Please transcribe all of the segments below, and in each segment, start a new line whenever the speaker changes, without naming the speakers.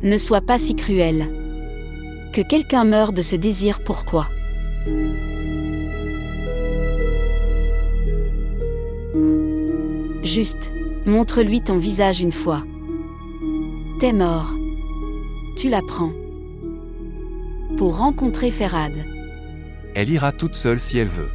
Ne sois pas si cruel. Que quelqu'un meure de ce désir, pourquoi? Juste, montre-lui ton visage une fois. T'es mort. Tu la prends. Pour rencontrer Ferhad.
Elle ira toute seule si elle veut.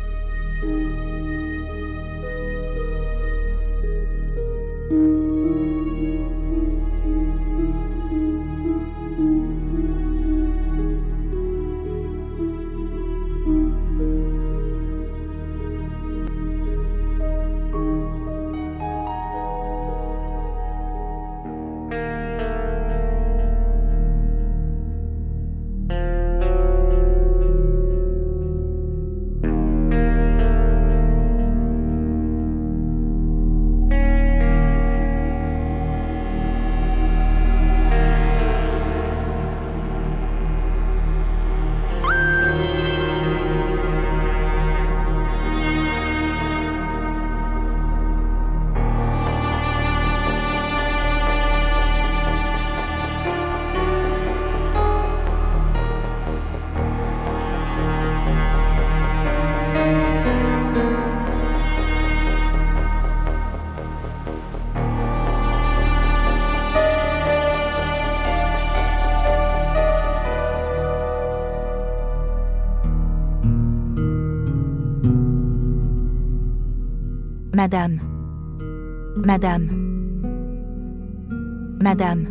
Madame.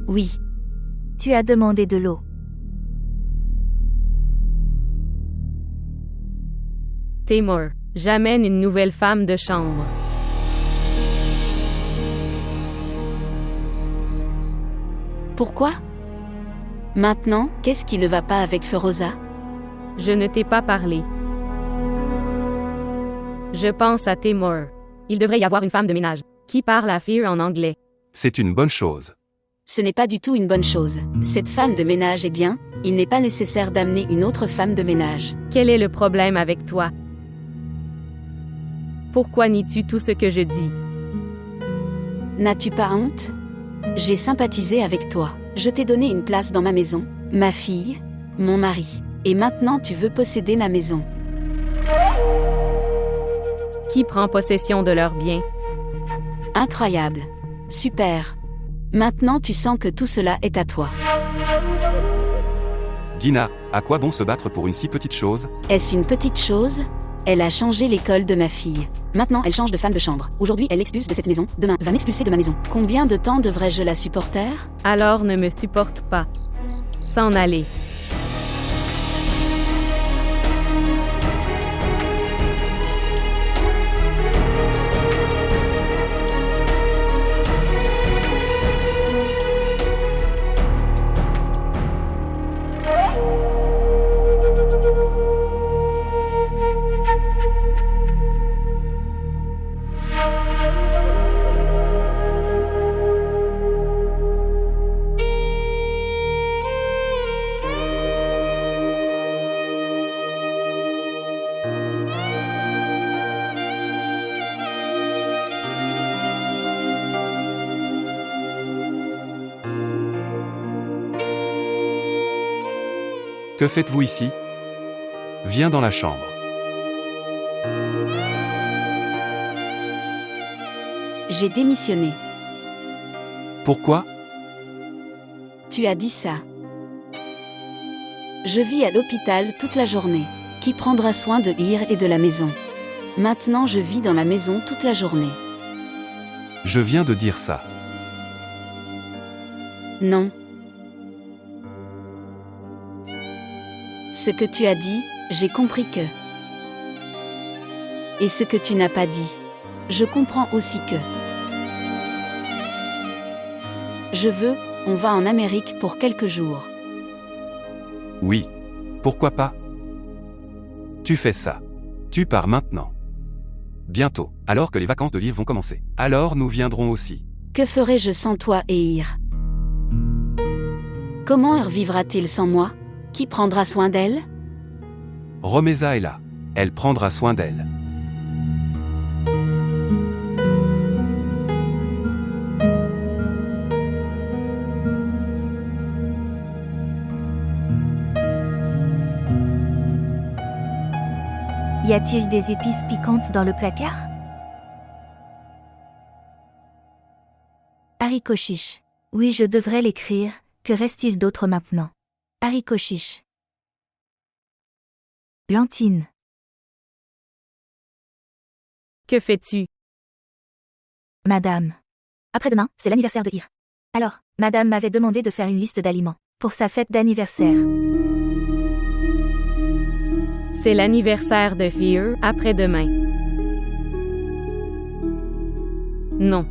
Oui.
Tu as demandé de l'eau.
Taimur, j'amène une nouvelle femme de chambre.
Pourquoi? Maintenant, qu'est-ce qui ne va pas avec Feroza?
Je ne t'ai pas parlé. Je pense à Taimur. Il devrait y avoir une femme de ménage qui parle à Fear en anglais.
C'est une bonne chose.
Ce n'est pas du tout une bonne chose. Cette femme de ménage est bien, il n'est pas nécessaire d'amener une autre femme de ménage.
Quel est le problème avec toi? Pourquoi nies-tu tout ce que je dis?
N'as-tu pas honte? J'ai sympathisé avec toi. Je t'ai donné une place dans ma maison, ma fille, mon mari. Et maintenant tu veux posséder ma maison.
Qui prend possession de leurs biens?
Incroyable. Super. Maintenant tu sens que tout cela est à toi.
Gina, à quoi bon se battre pour une si petite chose?
Est-ce une petite chose? Elle a changé l'école de ma fille. Maintenant elle change de femme de chambre. Aujourd'hui elle l'expulse de cette maison, demain va m'expulser de ma maison. Combien de temps devrais-je la supporter?
Alors ne me supporte pas. S'en aller.
Que faites-vous ici? Viens dans la chambre.
J'ai démissionné.
Pourquoi?
Tu as dit ça. Je vis à l'hôpital toute la journée. Qui prendra soin de Ir et de la maison? Maintenant je vis dans la maison toute la journée.
Je viens de dire ça.
Non. Ce que tu as dit, j'ai compris que... Et ce que tu n'as pas dit, je comprends aussi que... Je veux, on va en Amérique pour quelques jours.
Oui. Pourquoi pas? Tu fais ça. Tu pars maintenant. Bientôt, alors que les vacances de Liv vont commencer. Alors nous viendrons aussi.
Que ferai-je sans toi et Ir? Comment vivra-t-il sans moi? Qui prendra soin d'elle?
Romeza est là. Elle prendra soin d'elle.
Y a-t-il des épices piquantes dans le placard? Haricots chiches. Oui, je devrais l'écrire. Que reste-t-il d'autre maintenant? Haricots chiches. Lentille.
Que fais-tu?
Madame. Après-demain, c'est l'anniversaire de Ir. Alors, madame m'avait demandé de faire une liste d'aliments pour sa fête d'anniversaire.
C'est l'anniversaire de Fear après-demain. Non.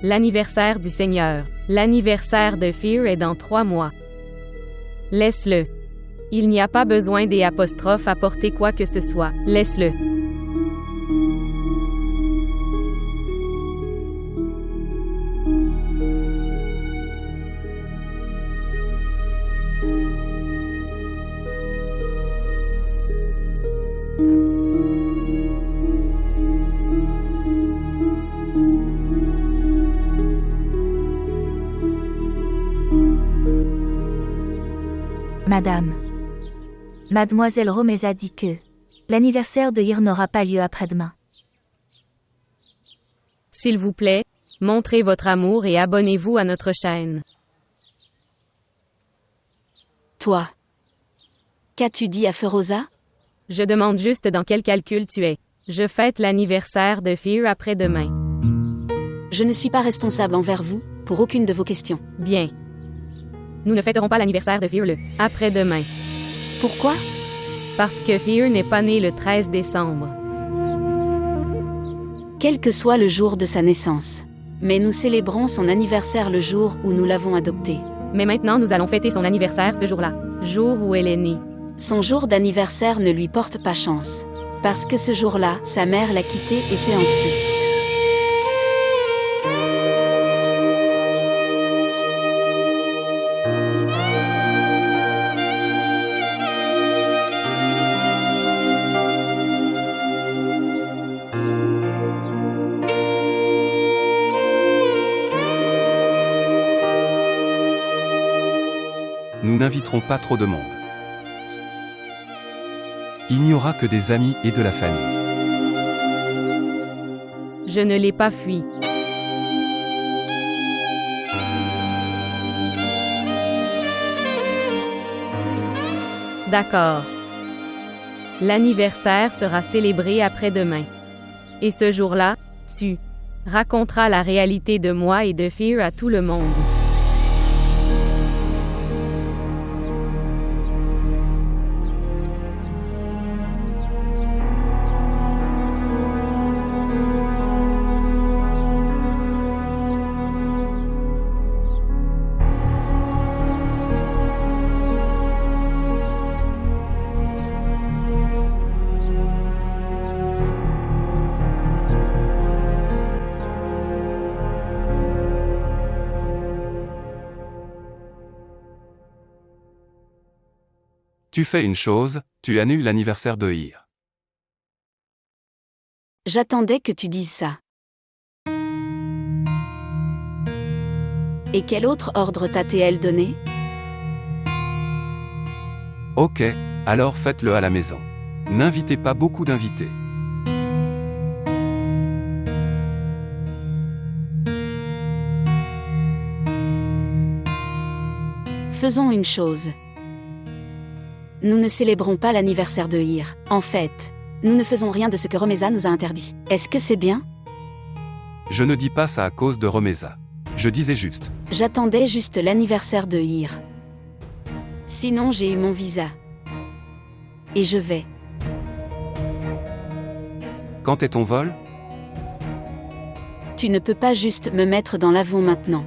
L'anniversaire du Seigneur. L'anniversaire de Fear est dans 3 mois. Laisse-le. Il n'y a pas besoin des apostrophes à porter quoi que ce soit. Laisse-le.
Madame. Mademoiselle Romez a dit que l'anniversaire de Ir n'aura pas lieu après-demain.
S'il vous plaît, montrez votre amour et abonnez-vous à notre chaîne.
Toi. Qu'as-tu dit à Feroza?
Je demande juste dans quel calcul tu es. Je fête l'anniversaire de Fear après-demain.
Je ne suis pas responsable envers vous, pour aucune de vos questions.
Bien. Nous ne fêterons pas l'anniversaire de Fear le après-demain.
Pourquoi?
Parce que Fear n'est pas né le 13 décembre.
Quel que soit le jour de sa naissance. Mais nous célébrons son anniversaire le jour où nous l'avons adopté.
Mais maintenant nous allons fêter son anniversaire ce jour-là, jour où elle est née.
Son jour d'anniversaire ne lui porte pas chance. Parce que ce jour-là, sa mère l'a quitté et s'est enfuie.
Nous n'inviterons pas trop de monde. Il n'y aura que des amis et de la famille.
Je ne l'ai pas fui. D'accord. L'anniversaire sera célébré après-demain. Et ce jour-là, tu raconteras la réalité de moi et de Fear à tout le monde.
Tu fais une chose, tu annules l'anniversaire de Ir.
J'attendais que tu dises ça. Et quel autre ordre t'a-t-elle donné?
Ok, alors faites-le à la maison. N'invitez pas beaucoup d'invités.
Faisons une chose. Nous ne célébrons pas l'anniversaire de Ir. En fait, nous ne faisons rien de ce que Romeza nous a interdit. Est-ce que c'est bien?
Je ne dis pas ça à cause de Romeza. Je disais juste.
J'attendais juste l'anniversaire de Ir. Sinon j'ai eu mon visa. Et je vais.
Quand est ton vol?
Tu ne peux pas juste me mettre dans l'avion maintenant.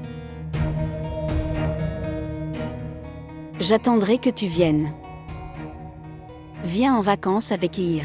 J'attendrai que tu viennes. Viens en vacances avec Ir.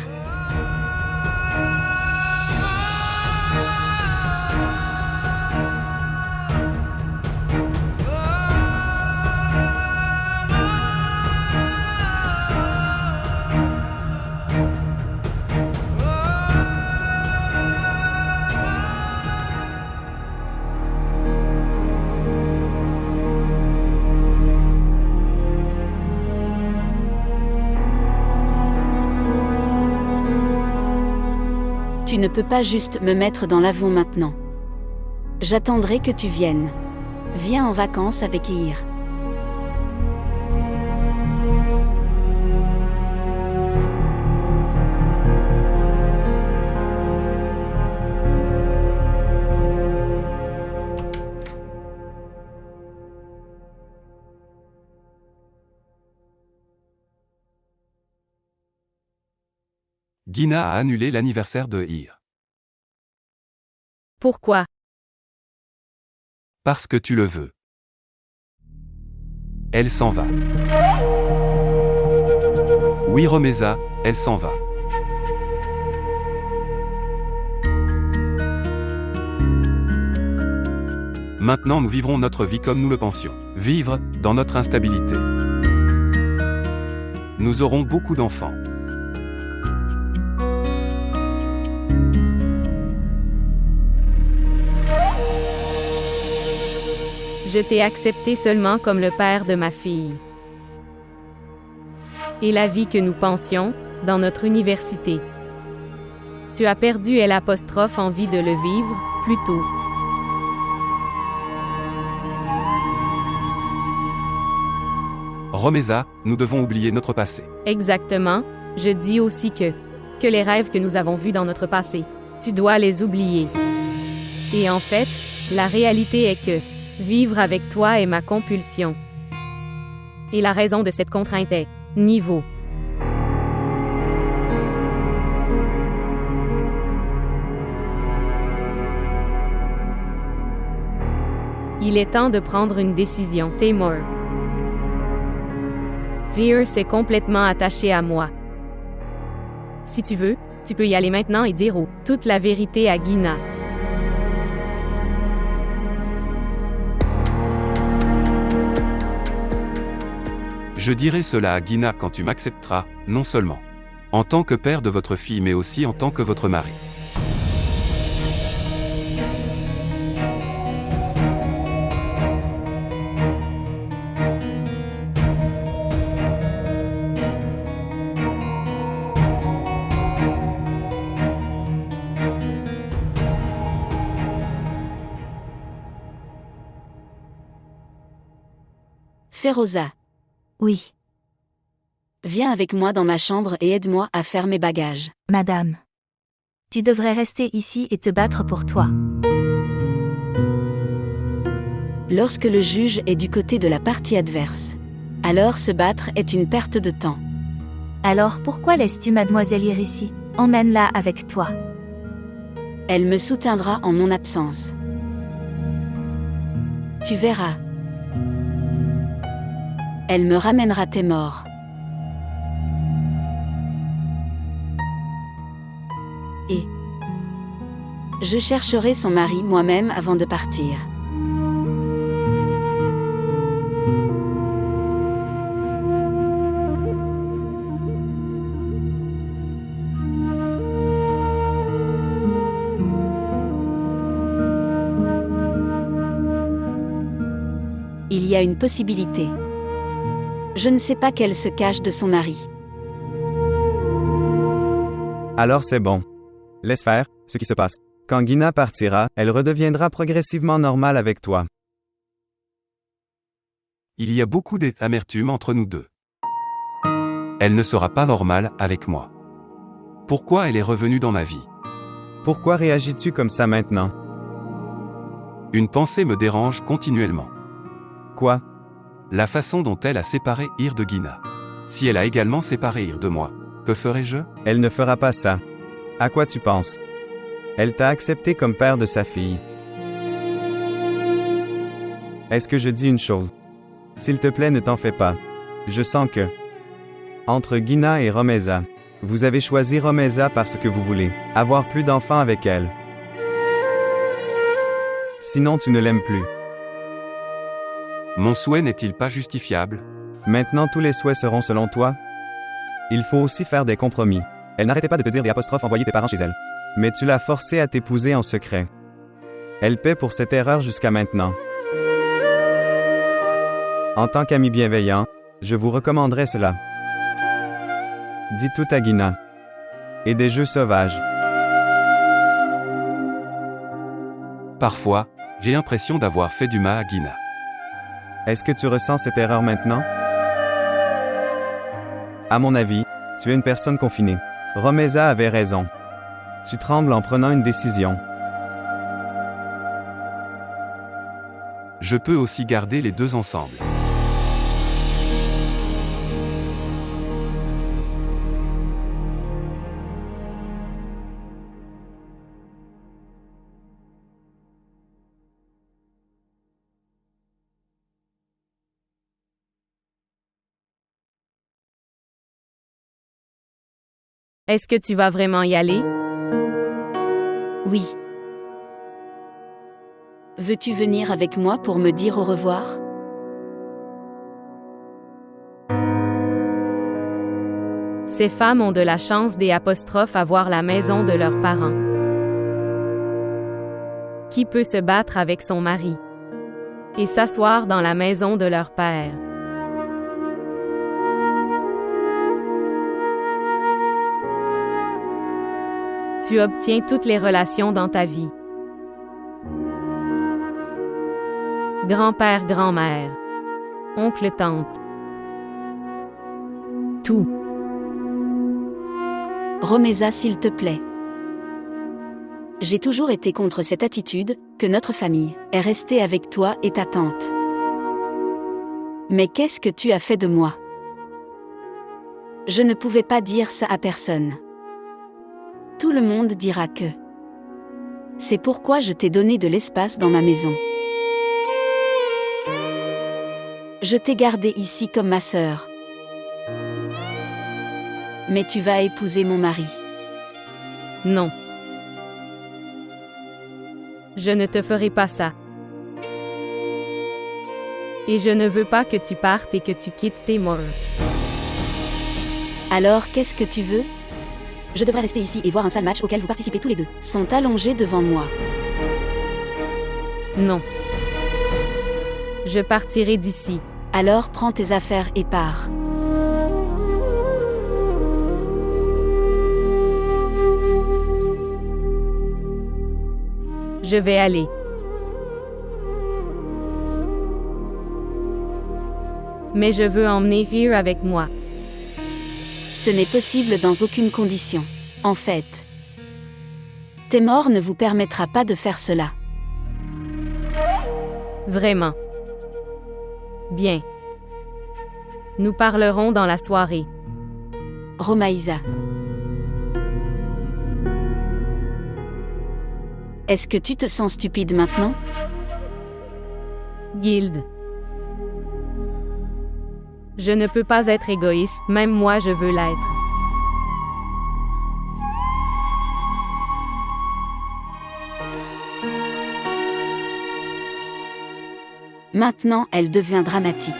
Tu ne peux pas juste me mettre dans l'avion maintenant. J'attendrai que tu viennes. Viens en vacances avec Ir.
Gina a annulé l'anniversaire de Ir.
Pourquoi?
Parce que tu le veux. Elle s'en va. Oui, Romeza, elle s'en va. Maintenant nous vivrons notre vie comme nous le pensions. Vivre, dans notre instabilité. Nous aurons beaucoup d'enfants.
Je t'ai accepté seulement comme le père de ma fille. Et la vie que nous pensions, dans notre université. Tu as perdu l'apostrophe envie de le vivre, plus tôt.
Romeza, nous devons oublier notre passé.
Exactement, je dis aussi que les rêves que nous avons vus dans notre passé, tu dois les oublier. Et en fait, la réalité est que vivre avec toi est ma compulsion. Et la raison de cette contrainte est niveau. Il est temps de prendre une décision, Tamor. Fear s'est complètement attaché à moi. Si tu veux, tu peux y aller maintenant et dire toute la vérité à Gina.
Je dirai cela à Gina quand tu m'accepteras, non seulement en tant que père de votre fille mais aussi en tant que votre mari.
Feroza,
Oui,
viens avec moi dans ma chambre et aide-moi à faire mes bagages.
madame. Tu devrais rester ici et te battre pour toi.
Lorsque le juge est du côté de la partie adverse, alors se battre est une perte de temps.
Alors pourquoi laisses-tu mademoiselle Ir ici? Emmène-la avec toi.
Elle me soutiendra en mon absence. Tu verras. Elle me ramènera tes morts. Et je chercherai son mari moi-même avant de partir. Il y a une possibilité. Je ne sais pas qu'elle se cache de son mari.
Alors c'est bon. Laisse faire ce qui se passe. Quand Gina partira, elle redeviendra progressivement normale avec toi.
Il y a beaucoup d'amertume entre nous deux. Elle ne sera pas normale avec moi. Pourquoi elle est revenue dans ma vie?
Pourquoi réagis-tu comme ça maintenant?
Une pensée me dérange continuellement.
Quoi?
La façon dont elle a séparé Ir de Gina. Si elle a également séparé Ir de moi, que ferais-je?
Elle ne fera pas ça. À quoi tu penses? Elle t'a accepté comme père de sa fille. Est-ce que je dis une chose? S'il te plaît, ne t'en fais pas. Je sens que, entre Gina et Romeza, vous avez choisi Romeza parce que vous voulez avoir plus d'enfants avec elle. Sinon, tu ne l'aimes plus.
Mon souhait n'est-il pas justifiable?
Maintenant, tous les souhaits seront selon toi? Il faut aussi faire des compromis. Elle n'arrêtait pas de te dire des apostrophes envoyer tes parents chez elle. Mais tu l'as forcée à t'épouser en secret. Elle paie pour cette erreur jusqu'à maintenant. En tant qu'ami bienveillant, je vous recommanderais cela. Dis tout à Gina. Et des jeux sauvages.
Parfois, j'ai l'impression d'avoir fait du mal à Gina.
Est-ce que tu ressens cette erreur maintenant? À mon avis, tu es une personne confinée. Romeza avait raison. Tu trembles en prenant une décision.
Je peux aussi garder les deux ensemble.
Est-ce que tu vas vraiment y aller?
Oui. Veux-tu venir avec moi pour me dire au revoir?
Ces femmes ont de la chance à voir la maison de leurs parents. Qui peut se battre avec son mari et s'asseoir dans la maison de leur père? Tu obtiens toutes les relations dans ta vie. Grand-père, grand-mère, oncle, tante. Tout.
Romeza, s'il te plaît. J'ai toujours été contre cette attitude, que notre famille est restée avec toi et ta tante. Mais qu'est-ce que tu as fait de moi? Je ne pouvais pas dire ça à personne. Tout le monde dira que. C'est pourquoi je t'ai donné de l'espace dans ma maison. Je t'ai gardée ici comme ma sœur. Mais tu vas épouser mon mari.
Non. Je ne te ferai pas ça. Et je ne veux pas que tu partes et que tu quittes Temur.
Alors qu'est-ce que tu veux? Je devrais rester ici et voir un sale match auquel vous participez tous les deux. Sont allongés devant moi.
Non. Je partirai d'ici.
Alors prends tes affaires et pars.
Je vais aller. Mais je veux emmener Fear avec moi.
Ce n'est possible dans aucune condition. En fait, Temur ne vous permettra pas de faire cela.
Vraiment. Bien. Nous parlerons dans la soirée.
Romeza. Est-ce que tu te sens stupide maintenant?
Guild. Je ne peux pas être égoïste, même moi je veux l'être.
Maintenant, elle devient dramatique.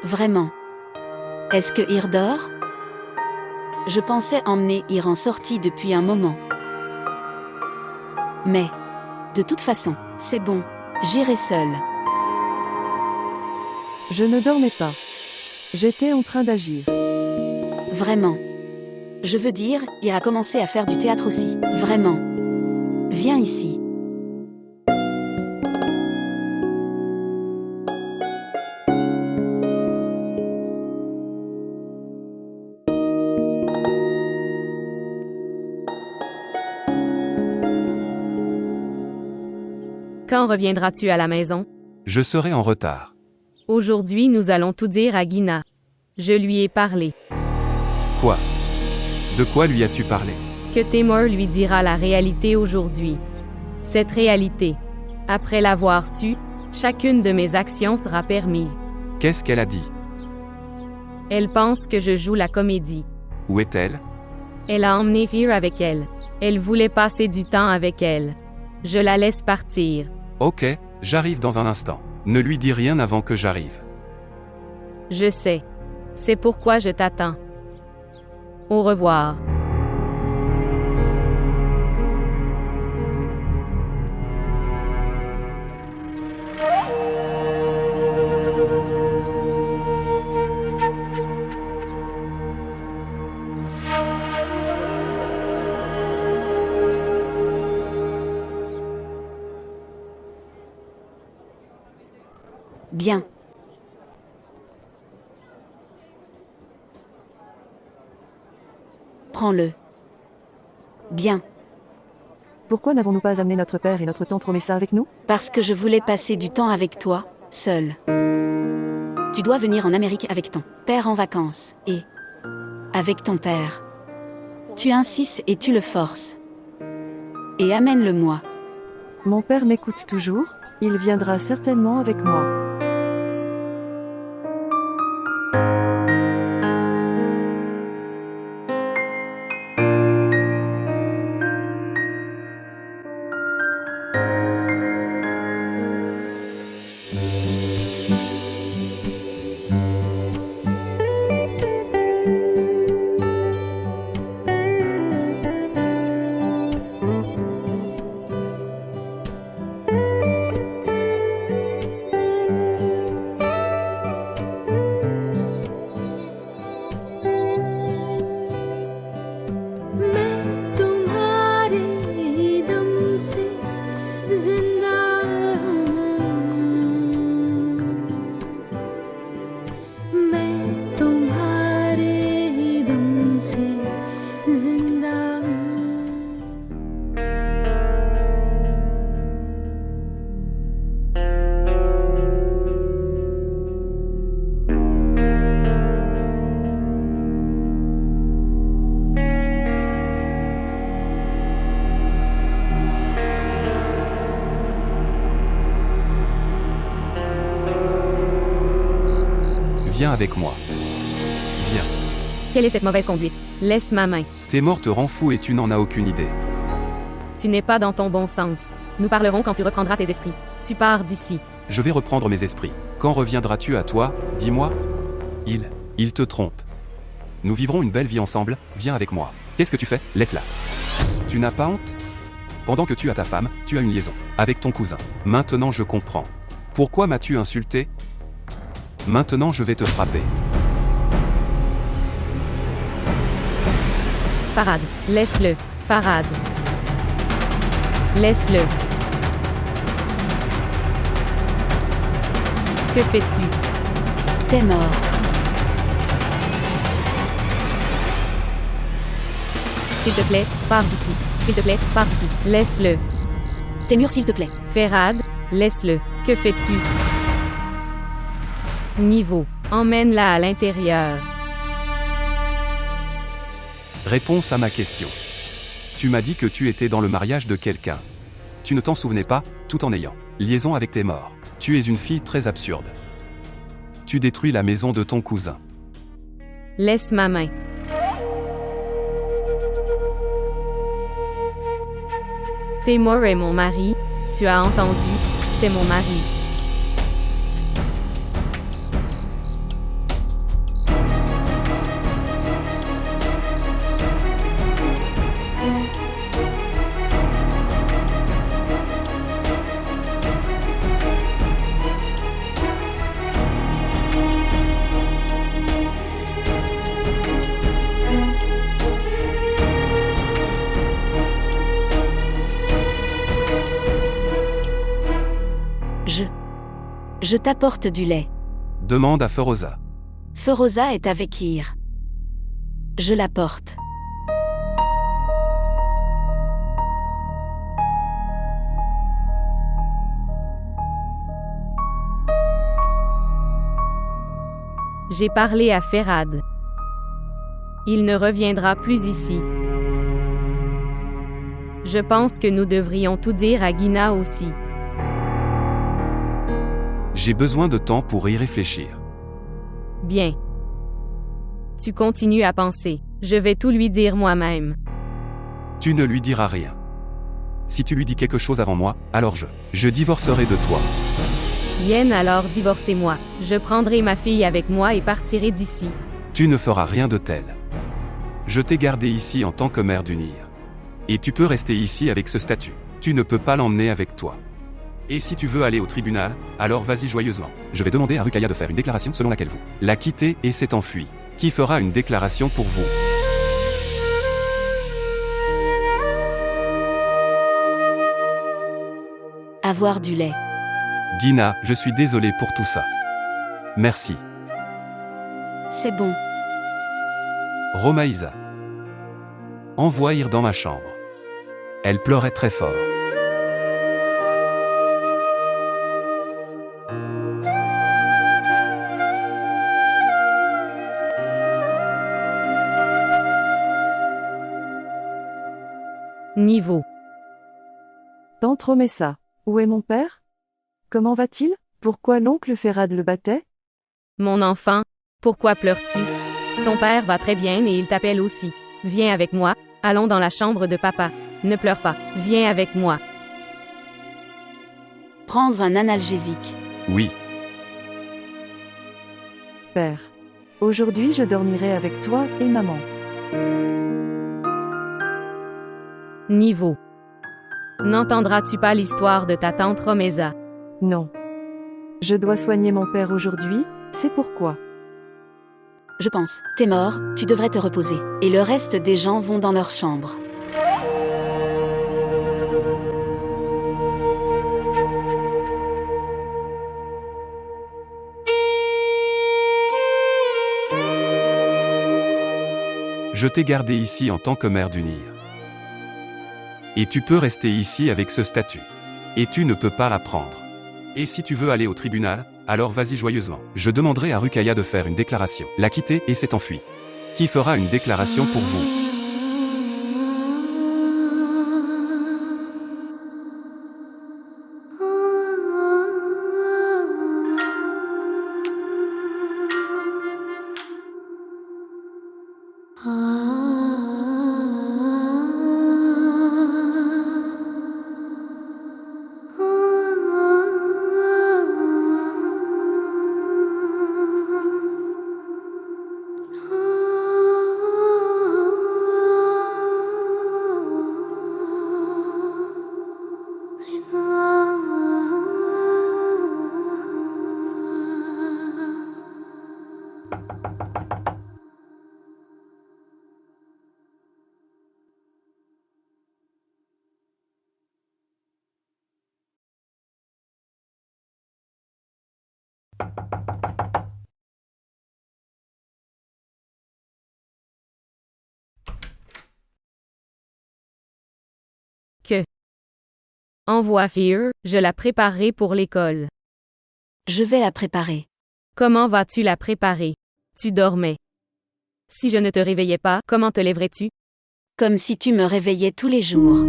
Vraiment. Est-ce que Ir dort? Je pensais emmener Ir en sortie depuis un moment. Mais, de toute façon, c'est bon, j'irai seule.
Je ne dormais pas. J'étais en train d'agir.
Vraiment. Je veux dire, Ir a commencé à faire du théâtre aussi. Vraiment. Viens ici.
Quand reviendras-tu à la maison?
Je serai en retard.
Aujourd'hui, nous allons tout dire à Gina. Je lui ai parlé.
Quoi? De quoi lui as-tu parlé?
Que Temur lui dira la réalité aujourd'hui. Cette réalité. Après l'avoir su, chacune de mes actions sera permise.
Qu'est-ce qu'elle a dit?
Elle pense que je joue la comédie.
Où est-elle?
Elle a emmené Fear avec elle. Elle voulait passer du temps avec elle. Je la laisse partir.
Ok, J'arrive dans un instant. Ne lui dis rien avant que j'arrive.
Je sais. C'est pourquoi je t'attends. Au revoir.
Bien. Prends-le. Bien.
Pourquoi n'avons-nous pas amené notre père et notre tante Romessa avec nous?
Parce que je voulais passer du temps avec toi, seul. Tu dois venir en Amérique avec ton père en vacances, et avec ton père. Tu insistes et tu le forces. Et amène-le-moi.
Mon père m'écoute toujours, il viendra certainement avec moi.
Viens avec moi. Viens.
Quelle est cette mauvaise conduite? Laisse ma main.
Tes morts te rend fou et tu n'en as aucune idée.
Tu n'es pas dans ton bon sens. Nous parlerons quand tu reprendras tes esprits. Tu pars d'ici.
Je vais reprendre mes esprits. Quand reviendras-tu à toi, dis-moi? Il te trompe. Nous vivrons une belle vie ensemble, viens avec moi. Qu'est-ce que tu fais? Laisse-la. Tu n'as pas honte? Pendant que tu as ta femme, tu as une liaison avec ton cousin. Maintenant je comprends. Pourquoi m'as-tu insulté? Maintenant je vais te frapper.
Farhad, laisse-le. Farhad. Laisse-le. Que fais-tu?
T'es mort.
S'il te plaît, pars d'ici. S'il te plaît, pars d'ici. Laisse-le.
T'es mûr s'il te plaît.
Farhad, laisse-le. Que fais-tu? Niveau. Emmène-la à l'intérieur.
Réponse à ma question. Tu m'as dit que tu étais dans le mariage de quelqu'un. Tu ne t'en souvenais pas, tout en ayant liaison avec tes morts. Tu es une fille très absurde. Tu détruis la maison de ton cousin.
Laisse ma main. Timur est mon mari. Tu as entendu? C'est mon mari.
Je t'apporte du lait.
Demande à Feroza.
Feroza est avec Ir. Je l'apporte.
J'ai parlé à Farhad. Il ne reviendra plus ici. Je pense que nous devrions tout dire à Gina aussi.
J'ai besoin de temps pour y réfléchir.
Bien. Tu continues à penser. Je vais tout lui dire moi-même.
Tu ne lui diras rien. Si tu lui dis quelque chose avant moi, alors je divorcerai de toi.
Bien alors divorcez-moi. Je prendrai ma fille avec moi et partirai d'ici.
Tu ne feras rien de tel. Je t'ai gardé ici en tant que mère d'unir. Et tu peux rester ici avec ce statut. Tu ne peux pas l'emmener avec toi. Et si tu veux aller au tribunal, alors vas-y joyeusement. Je vais demander à Ruqaïa de faire une déclaration selon laquelle vous la quittez et s'est enfui. Qui fera une déclaration pour vous?
Avoir du lait.
Gina, je suis désolé pour tout ça. Merci.
C'est bon.
Romaïsa. Envoie Ir dans ma chambre. Elle pleurait très fort.
Niveau.
Tante Romessa, où est mon père? Comment va-t-il? Pourquoi l'oncle Ferrad le battait?
Mon enfant, pourquoi pleures-tu? Ton père va très bien et il t'appelle aussi. Viens avec moi, allons dans la chambre de papa. Ne pleure pas, viens avec moi.
Prendre un analgésique.
Oui.
Père. Aujourd'hui je dormirai avec toi et maman.
Niveau. N'entendras-tu pas l'histoire de ta tante Romeza?
Non. Je dois soigner mon père aujourd'hui, c'est pourquoi.
Je pense. T'es mort, tu devrais te reposer. Et le reste des gens vont dans leur chambre.
Je t'ai gardé ici en tant que mère d'unir. Et tu peux rester ici avec ce statut. Et tu ne peux pas la prendre. Et si tu veux aller au tribunal, alors vas-y joyeusement. Je demanderai à Ruqaïa de faire une déclaration. La quitter et s'est enfui. Qui fera une déclaration pour vous?
Que. Envoie Fear, je la préparerai pour l'école.
Je vais la préparer.
Comment vas-tu la préparer? Tu dormais. Si je ne te réveillais pas, comment te lèverais-tu?
Comme si tu me réveillais tous les jours.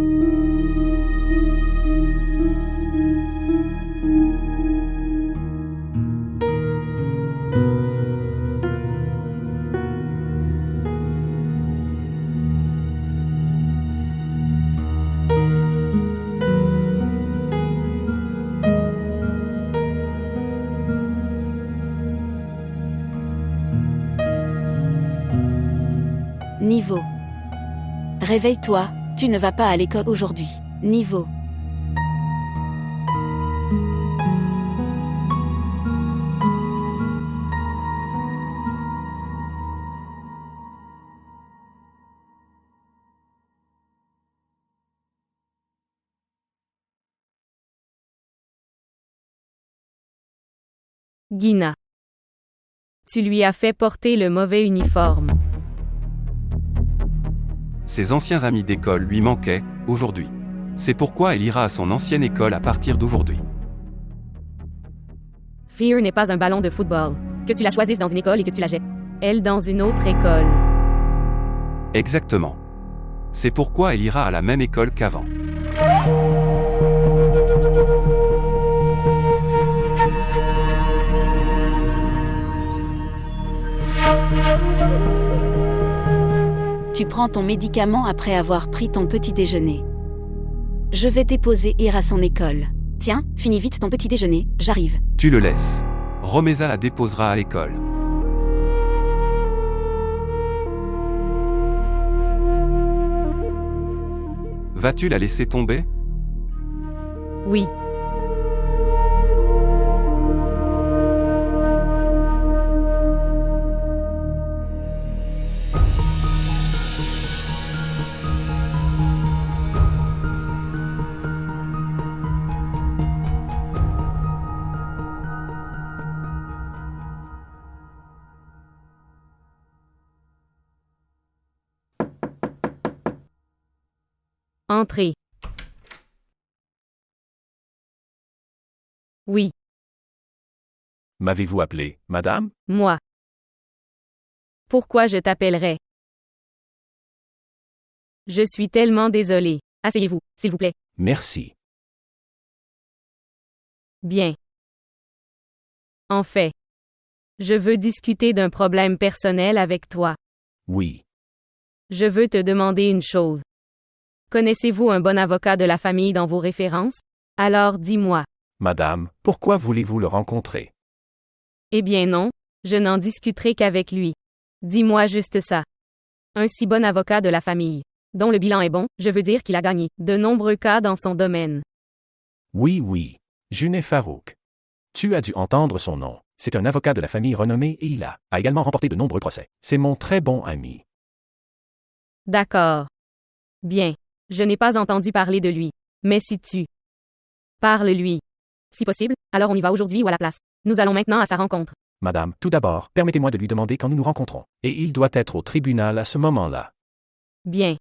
Niveau. Réveille-toi, tu ne vas pas à l'école aujourd'hui. Niveau.
Gina. Tu lui as fait porter le mauvais uniforme.
Ses anciens amis d'école lui manquaient, aujourd'hui. C'est pourquoi elle ira à son ancienne école à partir d'aujourd'hui.
Fear n'est pas un ballon de football. Que tu la choisisses dans une école et que tu la jettes. Elle dans une autre école.
Exactement. C'est pourquoi elle ira à la même école qu'avant.
Tu prends ton médicament après avoir pris ton petit déjeuner. Je vais déposer Ir à son école. Tiens, finis vite ton petit déjeuner, j'arrive.
Tu le laisses. Romeza la déposera à l'école. Vas-tu la laisser tomber?
Oui. Entrez. Oui,
M'avez-vous appelé, madame?
moi. Pourquoi je t'appellerais? Je suis tellement désolée. Asseyez-vous, s'il vous plaît.
Merci.
Bien. En fait, je veux discuter d'un problème personnel avec toi.
Oui.
Je veux te demander une chose. Connaissez-vous un bon avocat de la famille dans vos références? Alors dis-moi.
Madame, pourquoi voulez-vous le rencontrer?
Eh bien non, je n'en discuterai qu'avec lui. Dis-moi juste ça. Un si bon avocat de la famille, dont le bilan est bon, je veux dire qu'il a gagné de nombreux cas dans son domaine.
Oui. Junet Farouk. Tu as dû entendre son nom. C'est un avocat de la famille renommé et il a également remporté de nombreux procès. C'est mon très bon ami.
D'accord. Bien. Je n'ai pas entendu parler de lui. Mais si tu parles-lui. Si possible, alors on y va aujourd'hui ou à la place. Nous allons maintenant à sa rencontre.
Madame, tout d'abord, permettez-moi de lui demander quand nous nous rencontrons. Et il doit être au tribunal à ce moment-là.
Bien.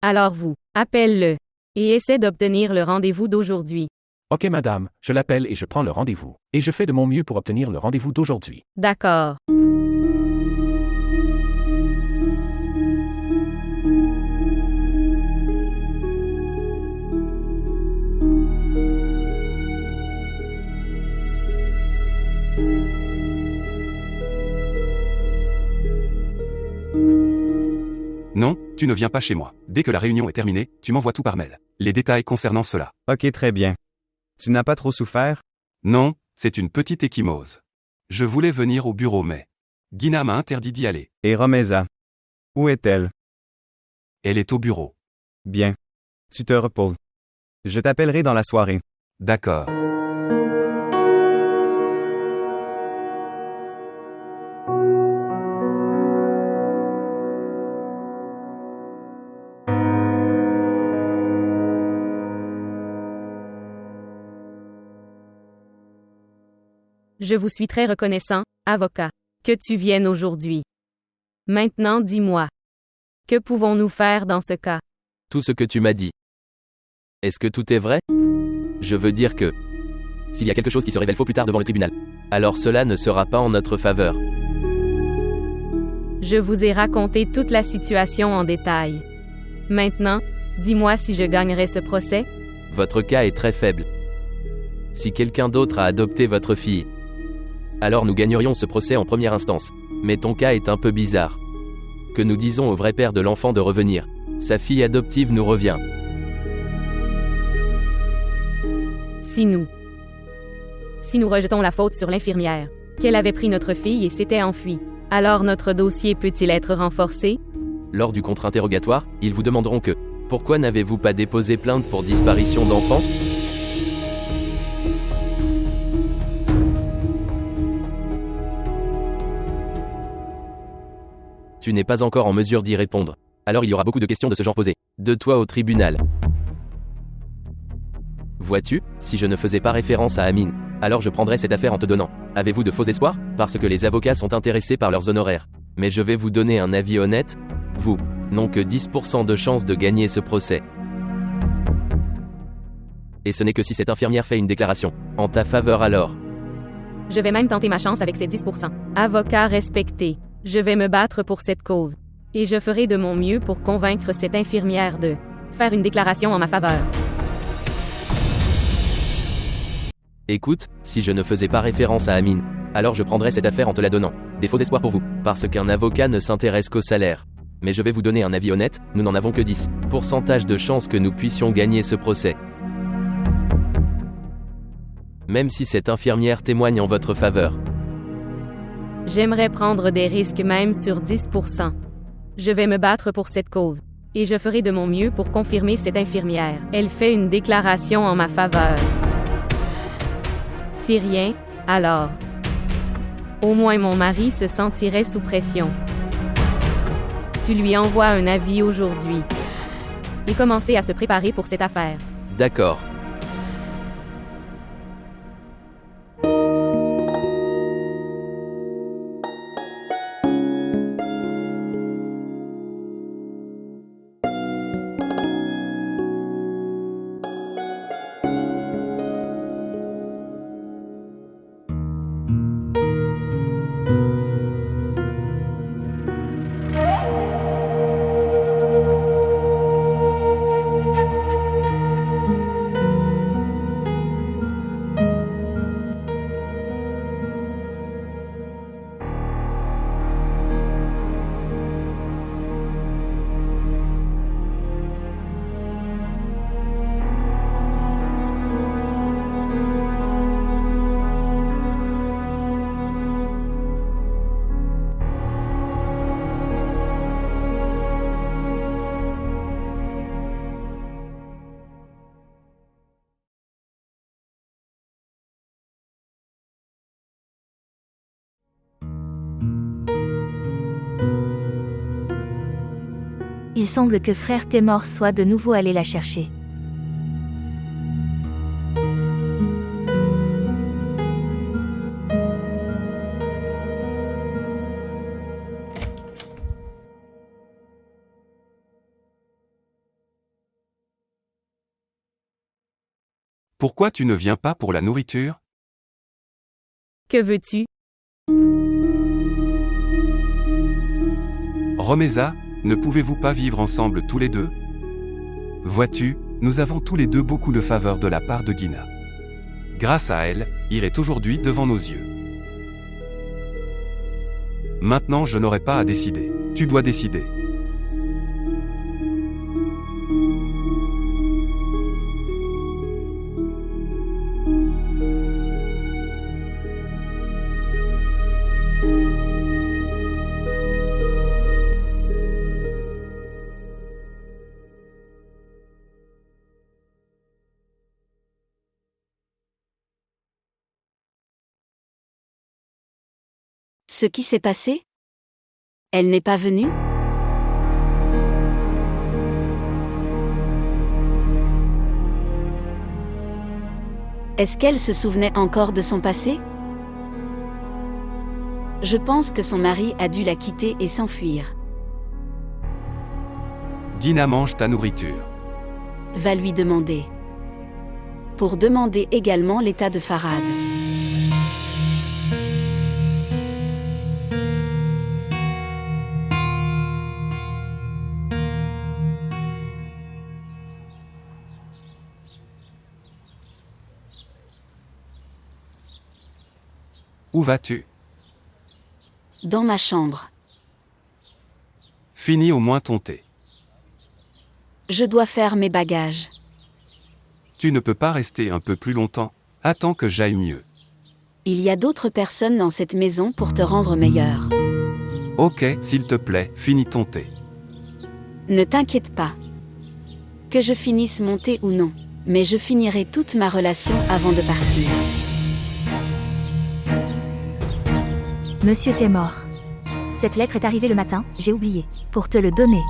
Alors vous, appelle-le. Et essaie d'obtenir le rendez-vous d'aujourd'hui.
Ok madame, je l'appelle et je prends le rendez-vous. Et je fais de mon mieux pour obtenir le rendez-vous d'aujourd'hui.
D'accord.
Non, tu ne viens pas chez moi. Dès que la réunion est terminée, tu m'envoies tout par mail. Les détails concernant cela.
Ok, très bien. Tu n'as pas trop souffert?
Non, c'est une petite échymose. Je voulais venir au bureau mais Guina m'a interdit d'y aller.
Et Romeza? Où est-elle?
Elle est au bureau.
Bien. Tu te reposes. Je t'appellerai dans la soirée.
D'accord.
Je vous suis très reconnaissant, avocat, que tu viennes aujourd'hui. Maintenant dis-moi. Que pouvons-nous faire dans ce cas?
Tout ce que tu m'as dit. Est-ce que tout est vrai? Je veux dire que, s'il y a quelque chose qui se révèle faux plus tard devant le tribunal, alors cela ne sera pas en notre faveur.
Je vous ai raconté toute la situation en détail. Maintenant, dis-moi si je gagnerai ce procès?
Votre cas est très faible. Si quelqu'un d'autre a adopté votre fille, alors nous gagnerions ce procès en première instance. Mais ton cas est un peu bizarre. Que nous disons au vrai père de l'enfant de revenir. Sa fille adoptive nous revient.
Si nous rejetons la faute sur l'infirmière, qu'elle avait pris notre fille et s'était enfuie, alors notre dossier peut-il être renforcé?
Lors du contre-interrogatoire, ils vous demanderont que, pourquoi n'avez-vous pas déposé plainte pour disparition d'enfant? Tu n'es pas encore en mesure d'y répondre. Alors il y aura beaucoup de questions de ce genre posées. De toi au tribunal. Vois-tu, si je ne faisais pas référence à Amine, alors je prendrais cette affaire en te donnant. Avez-vous de faux espoirs? Parce que les avocats sont intéressés par leurs honoraires. Mais je vais vous donner un avis honnête. Vous n'ont que 10% de chance de gagner ce procès. Et ce n'est que si cette infirmière fait une déclaration en ta faveur alors.
Je vais même tenter ma chance avec ces 10%. Avocat respecté, je vais me battre pour cette cause. Et je ferai de mon mieux pour convaincre cette infirmière de faire une déclaration en ma faveur.
Écoute, si je ne faisais pas référence à Amine, alors je prendrais cette affaire en te la donnant. Des faux espoirs pour vous, parce qu'un avocat ne s'intéresse qu'au salaire. Mais je vais vous donner un avis honnête, nous n'en avons que 10% de chance que nous puissions gagner ce procès. même si cette infirmière témoigne en votre faveur.
J'aimerais prendre des risques même sur 10%. Je vais me battre pour cette cause. Et je ferai de mon mieux pour confirmer cette infirmière. Elle fait une déclaration en ma faveur. Si rien, alors. Au moins mon mari se sentirait sous pression. Tu lui envoies un avis aujourd'hui. Et commencez à se préparer pour cette affaire.
D'accord.
Il semble que frère Témor soit de nouveau allé la chercher.
Pourquoi tu ne viens pas pour la nourriture?
Que veux-tu?
Romeza, ne pouvez-vous pas vivre ensemble tous les deux? Vois-tu, nous avons tous les deux beaucoup de faveurs de la part de Gina. Grâce à elle, Il est aujourd'hui devant nos yeux. Maintenant je n'aurai pas à décider. Tu dois décider.
Ce qui s'est passé? Elle n'est pas venue? Est-ce qu'elle se souvenait encore de son passé? Je pense que son mari a dû la quitter et s'enfuir.
Gina mange ta nourriture.
Va lui demander. Pour demander également l'état de Farhad.
Où vas-tu?
Dans ma chambre.
Finis au moins ton thé.
Je dois faire mes bagages.
Tu ne peux pas rester un peu plus longtemps. Attends que j'aille mieux.
Il y a d'autres personnes dans cette maison pour te rendre meilleur.
Ok, s'il te plaît, finis ton thé.
Ne t'inquiète pas. Que je finisse mon thé ou non, mais je finirai toute ma relation avant de partir.
Monsieur Témor. Cette lettre est arrivée le matin, j'ai oublié. Pour te le donner.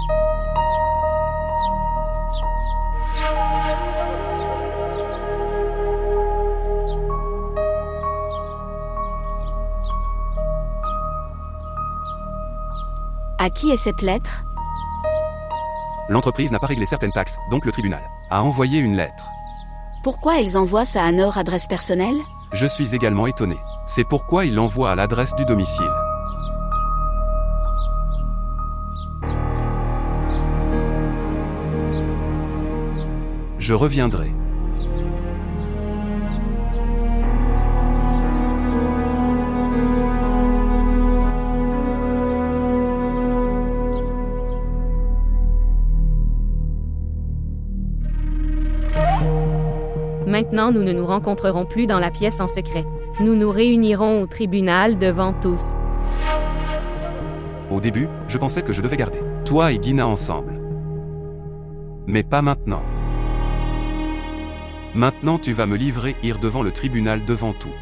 À qui est cette lettre?
L'entreprise n'a pas réglé certaines taxes, donc le tribunal a envoyé une lettre.
Pourquoi ils envoient ça à leur adresse personnelle?
Je suis également étonné. C'est pourquoi il l'envoie à l'adresse du domicile. Je reviendrai.
Maintenant, nous ne nous rencontrerons plus dans la pièce en secret. Nous nous réunirons au tribunal devant tous.
Au début, je pensais que je devais garder toi et Gina ensemble. Mais pas maintenant. Maintenant tu vas me livrer ir devant le tribunal devant tout.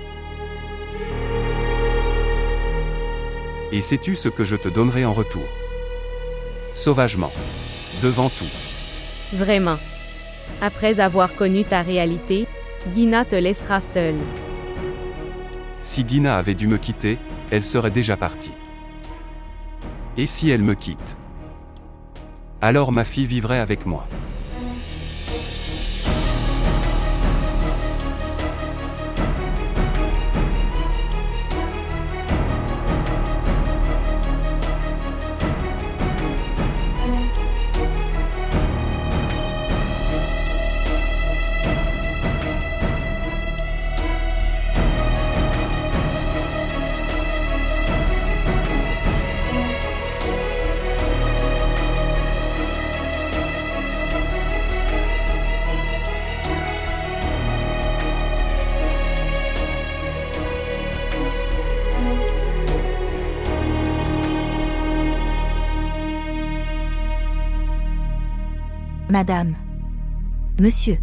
Et sais-tu ce que je te donnerai en retour? Sauvagement. Devant tout.
Vraiment. Après avoir connu ta réalité, Gina te laissera seule.
Si Gina avait dû me quitter, elle serait déjà partie. Et si elle me quitte? Alors ma fille vivrait avec moi.
Madame. Monsieur.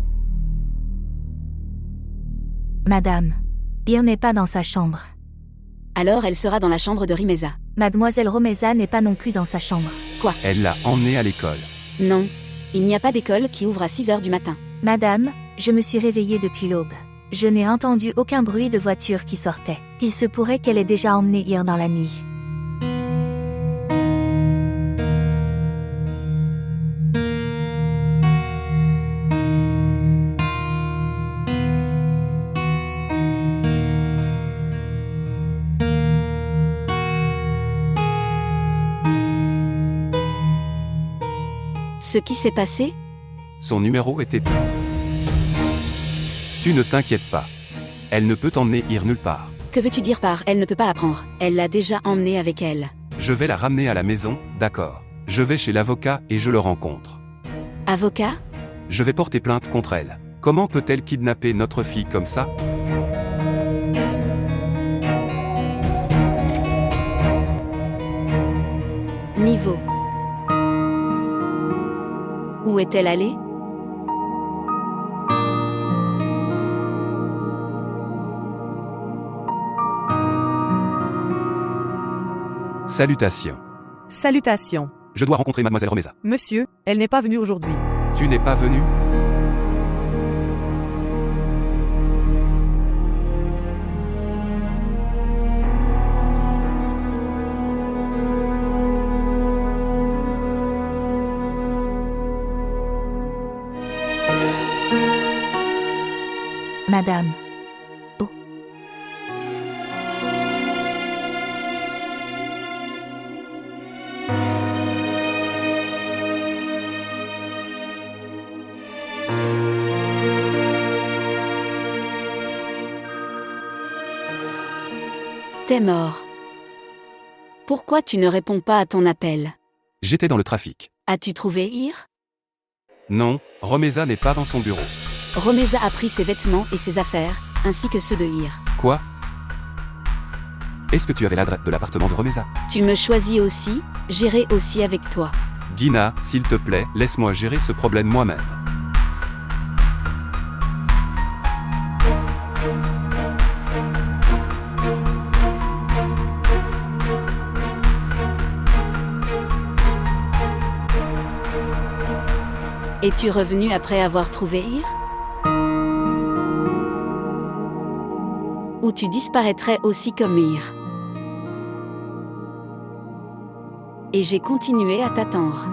Madame. Ir n'est pas dans sa chambre.
Alors elle sera dans la chambre de Rimeza.
Mademoiselle Romeza n'est pas non plus dans sa chambre.
Elle l'a emmenée à l'école.
Non. Il n'y a pas d'école qui ouvre à 6 heures du matin.
Madame, je me suis réveillée depuis l'aube. Je n'ai entendu aucun bruit de voiture qui sortait. Il se pourrait qu'elle ait déjà emmené Ir dans la nuit.
Ce qui s'est passé?
Son numéro était... Tu ne t'inquiètes pas. Elle ne peut t'emmener ir nulle part.
Que veux-tu dire par « elle ne peut pas la prendre » ? Elle l'a déjà emmenée avec elle.
Je vais la ramener à la maison, d'accord. Je vais chez l'avocat et je le rencontre.
Avocat?
Je vais porter plainte contre elle. Comment peut-elle kidnapper notre fille comme ça?
Niveau. Où est-elle allée?
Salutations.
Salutations.
Je dois rencontrer mademoiselle Romeza.
Monsieur, elle n'est pas venue aujourd'hui.
Tu n'es pas venu?
Madame. Oh.
T'es mort. Pourquoi tu ne réponds pas à ton appel?
J'étais dans le trafic.
As-tu trouvé Ir?
Non, Romeza n'est pas dans son bureau.
Romeza a pris ses vêtements et ses affaires, ainsi que ceux de Ir.
Quoi? Est-ce que tu avais l'adresse de l'appartement de Romeza?
Tu me choisis aussi, j'irai aussi avec toi.
Gina, s'il te plaît, laisse-moi gérer ce problème moi-même.
Es-tu revenu après avoir trouvé Ir? Ou tu disparaîtrais aussi comme Ir? Et j'ai continué à t'attendre.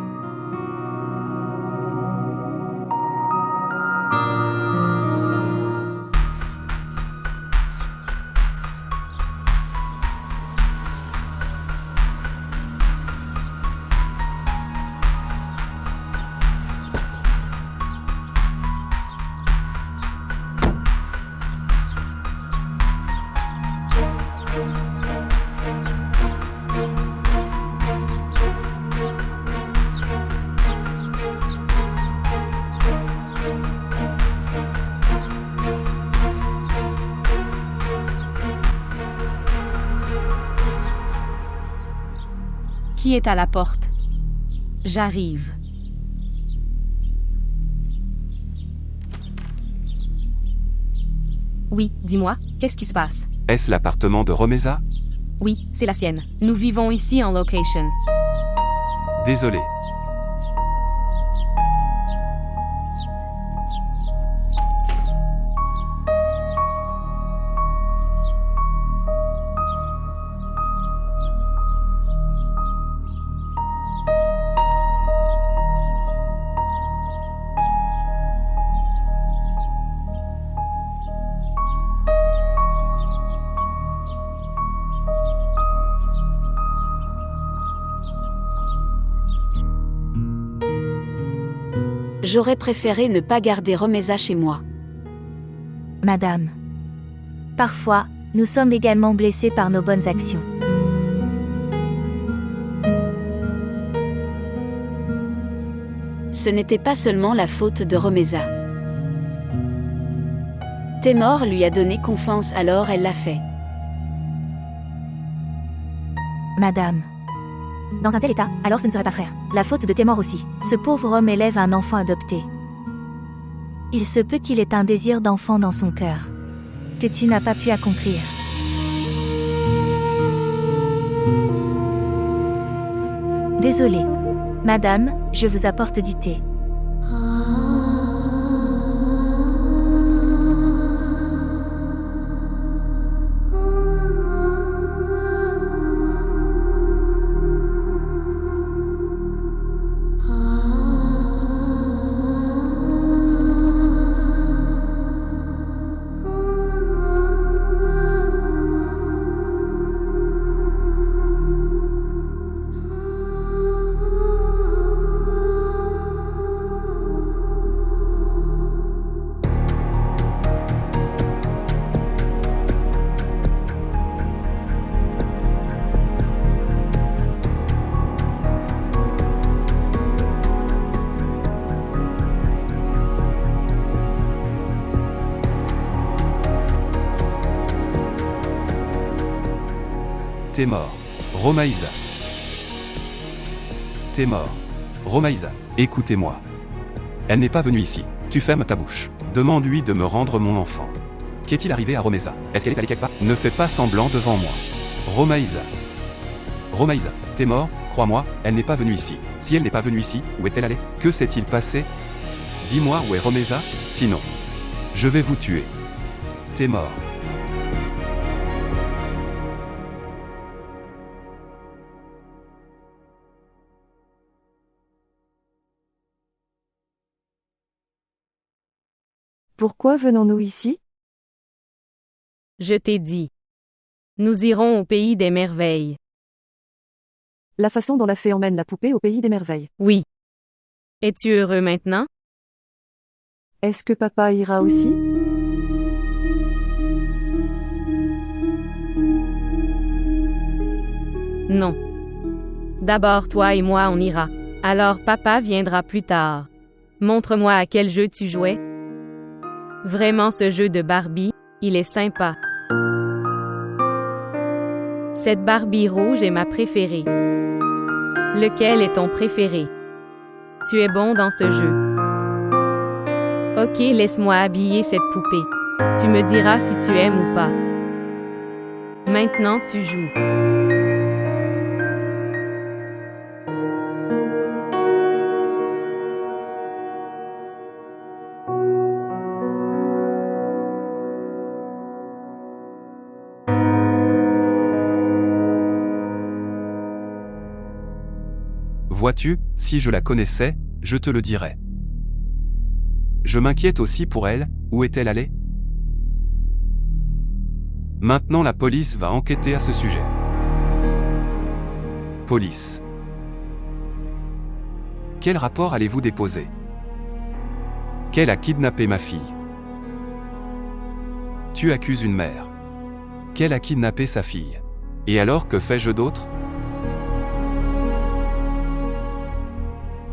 Qui est à la porte? J'arrive. Oui, dis-moi, qu'est-ce qui se passe?
Est-ce l'appartement de Romeza?
Oui, c'est la sienne. Nous vivons ici en location.
Désolé.
J'aurais préféré ne pas garder Romeza chez moi.
Madame. Parfois, nous sommes également blessés par nos bonnes actions.
Ce n'était pas seulement la faute de Romeza. Témor lui a donné confiance, alors elle l'a fait.
Madame. Dans un tel état, alors ce ne serait pas frère. La faute de Témor aussi. Ce pauvre homme élève un enfant adopté. Il se peut qu'il ait un désir d'enfant dans son cœur, que tu n'as pas pu accomplir. Désolée. Madame, je vous apporte du thé.
Témor. Romaïsa. Témor. Romaïsa. Écoutez-moi. Elle n'est pas venue ici. Tu fermes ta bouche. Demande-lui de me rendre mon enfant. Qu'est-il arrivé à Romeza? Est-ce qu'elle est allée quelque part? Ne fais pas semblant devant moi. Romaïsa. Romaïsa. Témor, crois-moi, elle n'est pas venue ici. Si elle n'est pas venue ici, où est-elle allée? Que s'est-il passé? Dis-moi où est Romeza, sinon je vais vous tuer. Témor.
Pourquoi venons-nous ici?
Je t'ai dit. Nous irons au pays des merveilles.
La façon dont la fée emmène la poupée au pays des merveilles.
Oui. Es-tu heureux maintenant?
Est-ce que papa ira aussi?
Non. D'abord toi et moi on ira. Alors papa viendra plus tard. Montre-moi à quel jeu tu jouais. Vraiment ce jeu de Barbie, il est sympa. Cette Barbie rouge est ma préférée. Lequel est ton préféré? Tu es bon dans ce jeu. Ok, laisse-moi habiller cette poupée. Tu me diras si tu aimes ou pas. Maintenant tu joues.
Vois-tu, si je la connaissais, je te le dirais. Je m'inquiète aussi pour elle, où est-elle allée? Maintenant la police va enquêter à ce sujet. Police. Quel rapport allez-vous déposer? Qu'elle a kidnappé ma fille. Tu accuses une mère. Qu'elle a kidnappé sa fille. Et alors que fais-je d'autre?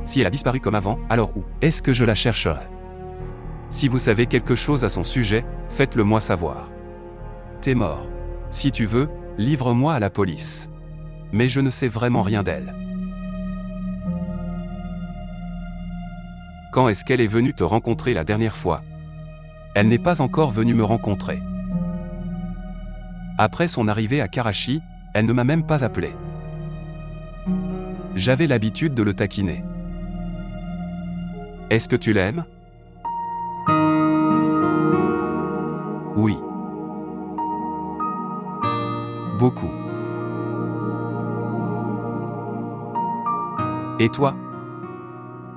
Si elle a disparu comme avant, alors où est-ce que je la chercherai? Si vous savez quelque chose à son sujet, faites-le moi savoir. Témor. Si tu veux, livre-moi à la police. Mais je ne sais vraiment rien d'elle. Quand est-ce qu'elle est venue te rencontrer la dernière fois? Elle n'est pas encore venue me rencontrer. Après son arrivée à Karachi, elle ne m'a même pas appelé. J'avais l'habitude de le taquiner. Est-ce que tu l'aimes? Oui. Beaucoup. Et toi?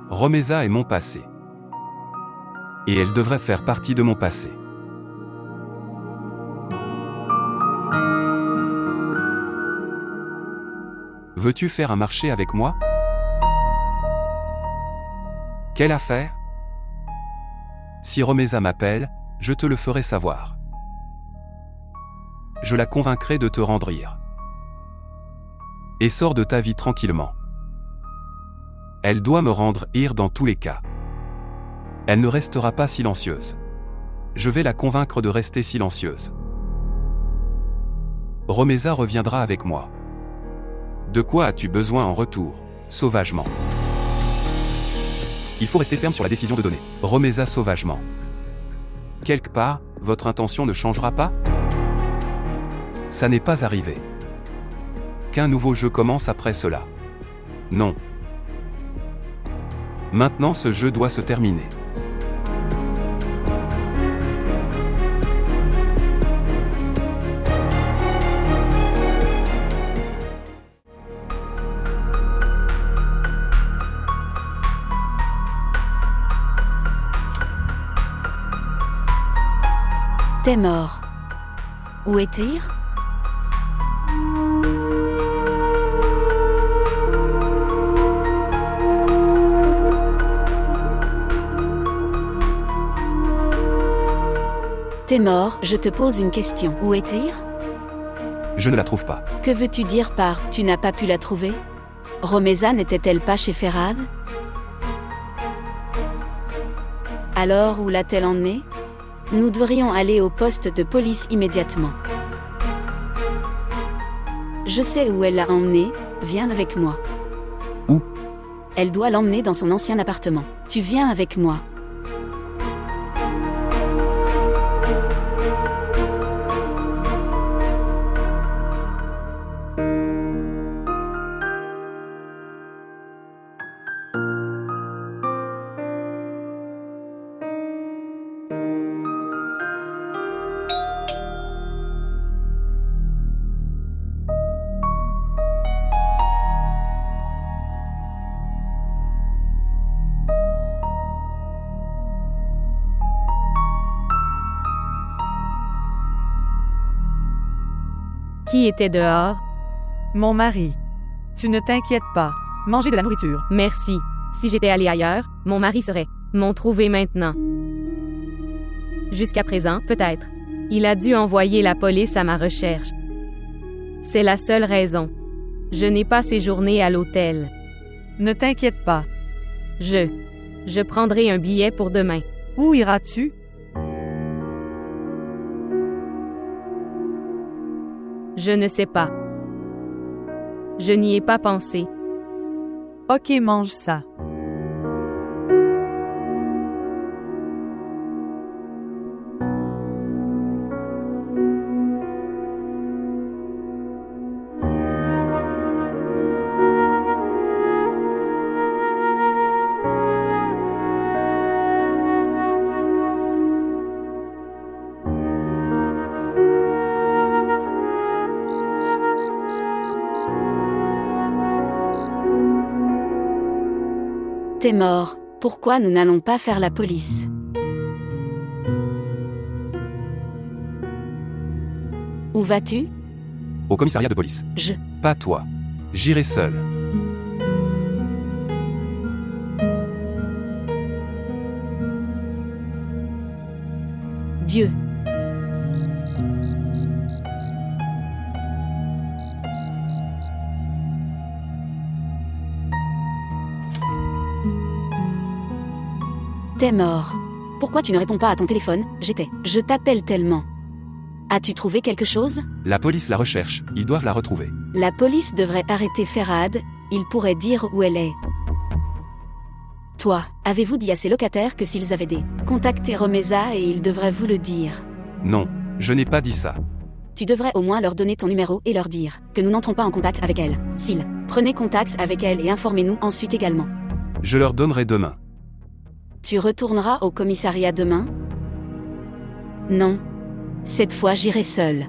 Romeza est mon passé. Et elle devrait faire partie de mon passé. Veux-tu faire un marché avec moi? Quelle affaire? Si Romeza m'appelle, je te le ferai savoir. Je la convaincrai de te rendre ir. Et sors de ta vie tranquillement. Elle doit me rendre ir dans tous les cas. Elle ne restera pas silencieuse. Je vais la convaincre de rester silencieuse. Romeza reviendra avec moi. De quoi as-tu besoin en retour, sauvagement? Il faut rester ferme sur la décision de donner. Romeza sauvagement. Quelque part, votre intention ne changera pas? Ça n'est pas arrivé. Qu'un nouveau jeu commence après cela. Non. Maintenant ce jeu doit se terminer.
T'es mort. Où est Ir? T'es mort, je te pose une question. Où est Ir?
Je ne la trouve pas.
Que veux-tu dire par « tu n'as pas pu la trouver » Romeza n'était-elle pas chez Ferhad? Alors où l'a-t-elle emmenée? Nous devrions aller au poste de police immédiatement. Je sais où elle l'a emmenée, viens avec moi.
Où?
Elle doit l'emmener dans son ancien appartement. Tu viens avec moi.
Qui était dehors?
Mon mari. Tu ne t'inquiètes pas. Manger de la nourriture.
Merci. Si j'étais allée ailleurs, mon mari serait m'ont trouvé maintenant. Jusqu'à présent, peut-être. Il a dû envoyer la police à ma recherche. C'est la seule raison. Je n'ai pas séjourné à l'hôtel.
Ne t'inquiète pas.
Je prendrai un billet pour demain.
Où iras-tu?
Je ne sais pas. Je n'y ai pas pensé.
Ok, mange ça.
T'es mort, pourquoi nous n'allons pas faire la police? Où vas-tu?
Au commissariat de police. Pas toi. J'irai seul.
Dieu. T'es mort. Pourquoi tu ne réponds pas à ton téléphone? Je t'appelle tellement. As-tu trouvé quelque chose?
La police la recherche, ils doivent la retrouver.
La police devrait arrêter Ferhad, il pourrait dire où elle est. Toi, avez-vous dit à ces locataires que s'ils avaient des contacté Romeza et ils devraient vous le dire?
Non, je n'ai pas dit ça.
Tu devrais au moins leur donner ton numéro et leur dire que nous n'entrons pas en contact avec elle. S'ils prenez contact avec elle et informez-nous ensuite également.
Je leur donnerai demain.
Tu retourneras au commissariat demain? Non. Cette fois j'irai seule.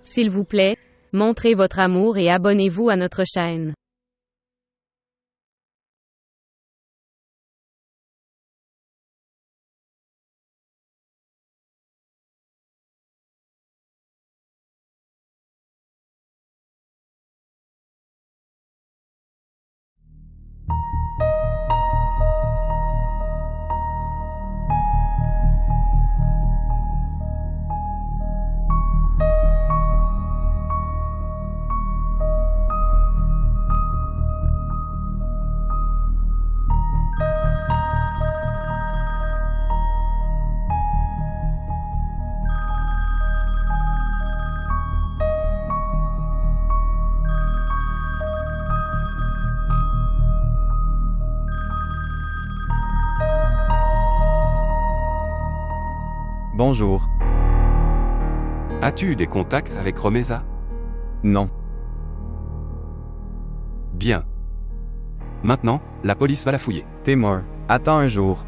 S'il vous plaît, montrez votre amour et abonnez-vous à notre chaîne.
Bonjour.
As-tu eu des contacts avec Romeza?
Non.
Bien. Maintenant, la police va la fouiller.
Timur, attends un jour.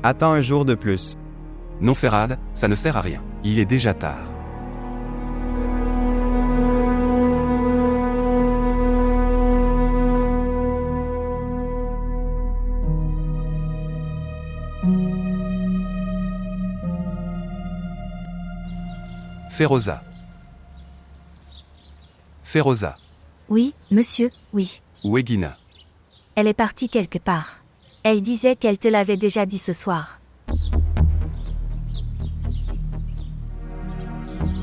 Attends un jour de plus.
Non Ferhad, ça ne sert à rien. Il est déjà tard. Feroza. Feroza.
Oui, monsieur, oui.
Où est Gina?
Elle est partie quelque part. Elle disait qu'elle te l'avait déjà dit ce soir.